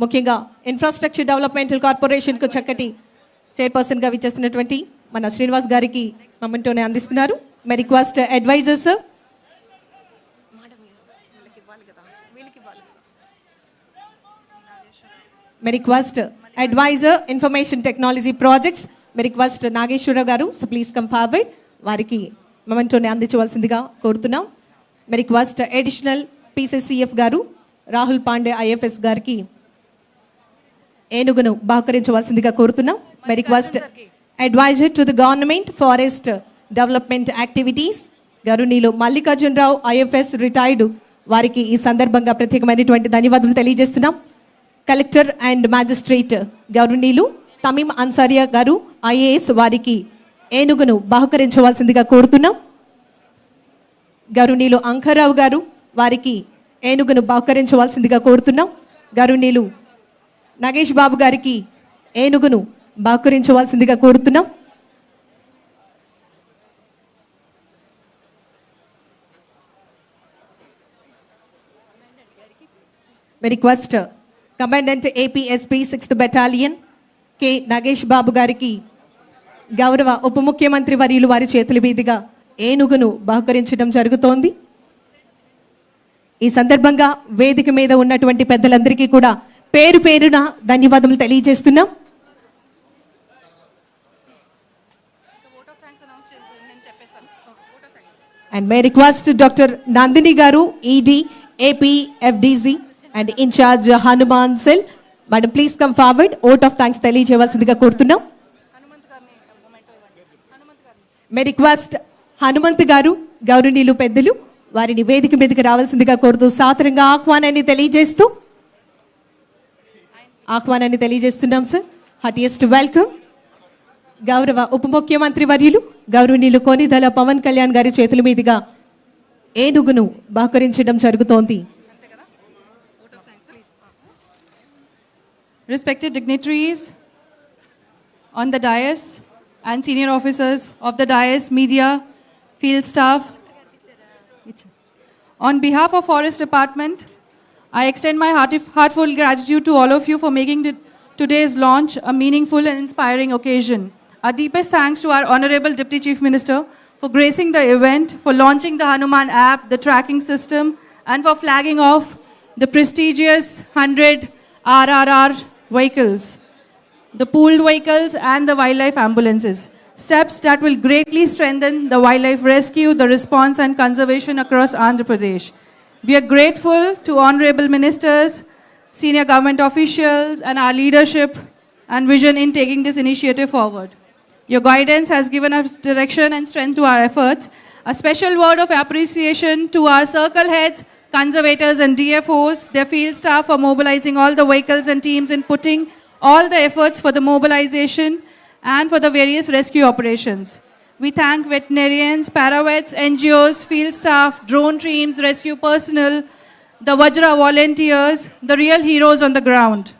ముఖ్యంగా ఇన్ఫ్రాస్ట్రక్చర్ డెవలప్మెంటల్ కార్పొరేషన్కు చక్కటి చైర్పర్సన్గా విచ్చేస్తున్నటువంటి మన శ్రీనివాస్ గారికి మొమెంటోని అందిస్తున్నారు. May request advisers may request adviser information technology projects may request Nageswara Rao గారు సో ప్లీజ్ కమ్ ఫార్వర్డ్ వారికి మొమెంటోని అందించవలసిందిగా కోరుతున్నాం. మే రిక్వెస్ట్ అడిషనల్ పిసిసిఎఫ్ గారు రాహుల్ పాండే ఐఎఫ్ఎస్ గారికి ఏనుగును బహుకరించవలసిందిగా కోరుతున్నాం. May request adviser to the government forest development activities గౌరవనీయులు మల్లికార్జునరావు ఐఎఫ్ఎస్ రిటైర్డ్ వారికి ఈ సందర్భంగా ప్రత్యేకమైనటువంటి ధన్యవాదాలు తెలియజేస్తున్నాం. కలెక్టర్ అండ్ మ్యాజిస్ట్రేట్ గౌరవనీయులు తమీం అన్సారియా గారు ఐఏఎస్ వారికి ఏనుగును బహుకరించవలసిందిగా కోరుతున్నాం. గౌరవనీయులు అంకరావు గారు వారికి ఏనుగును బహుకరించవలసిందిగా కోరుతున్నాం. గౌరవనీయులు నాగేష్ బాబు గారికి ఏనుగును బహుకరించవలసిందిగా కోరుతున్నాం. Request commandant APSP 6th battalion K Nagesh Babu గారికి గౌరవ ఉప ముఖ్యమంత్రి వర్యులు వారి చేతుల మీదుగా ఏనుగును బహుకరించడం జరుగుతోంది. ఈ సందర్భంగా వేదిక మీద ఉన్నటువంటి పెద్దలందరికీ కూడా పేరు పేరున ధన్యవాదములు తెలియజేస్తున్నాం. And may request doctor Nandini garu ED APFDG and incharge Hanuman cell madam please come forward vote of thanks తెలియజేయవలసిందిగా కోరుతున్నాం. మే రిక్వెస్ట్ హనుమంత్ గారు గౌరవనీయులు పెద్దలు వారిని వేదిక మీదకి రావాల్సిందిగా కోరుతూ సాదరంగా ఆహ్వానాన్ని తెలియజేస్తున్నాం సార్. Heartiest welcome. గౌరవ ఉప ముఖ్యమంత్రి వర్యులు గౌరవనీయులు కొనిదెల పవన్ కళ్యాణ్ గారి చేతుల మీదుగా ఏనుగును బహుకరించడం జరుగుతోంది. Respected dignitaries on the dais and senior officers of the dais, media, field staff. On behalf of Forest Department, I extend my heartfelt gratitude to all of you for making today's launch a meaningful and inspiring occasion. Our deepest thanks to our Honorable Deputy Chief Minister for gracing the event, for launching the Hanuman app, the tracking system, and for flagging off the prestigious 100 RRR vehicles, the pooled vehicles and the wildlife ambulances. steps that will greatly strengthen the wildlife rescue, the response and conservation across Andhra Pradesh. We are grateful to honorable ministers, senior government officials, and our leadership and vision in taking this initiative forward. Your guidance has given us direction and strength to our efforts. A special word of appreciation to our circle heads, conservators and DFOs, their field staff for mobilizing all the vehicles and teams in putting all the efforts for the mobilization and for the various rescue operations. We thank veterinarians, paravets, NGOs, field staff, drone teams, rescue personnel, the Vajra volunteers, the real heroes on the ground.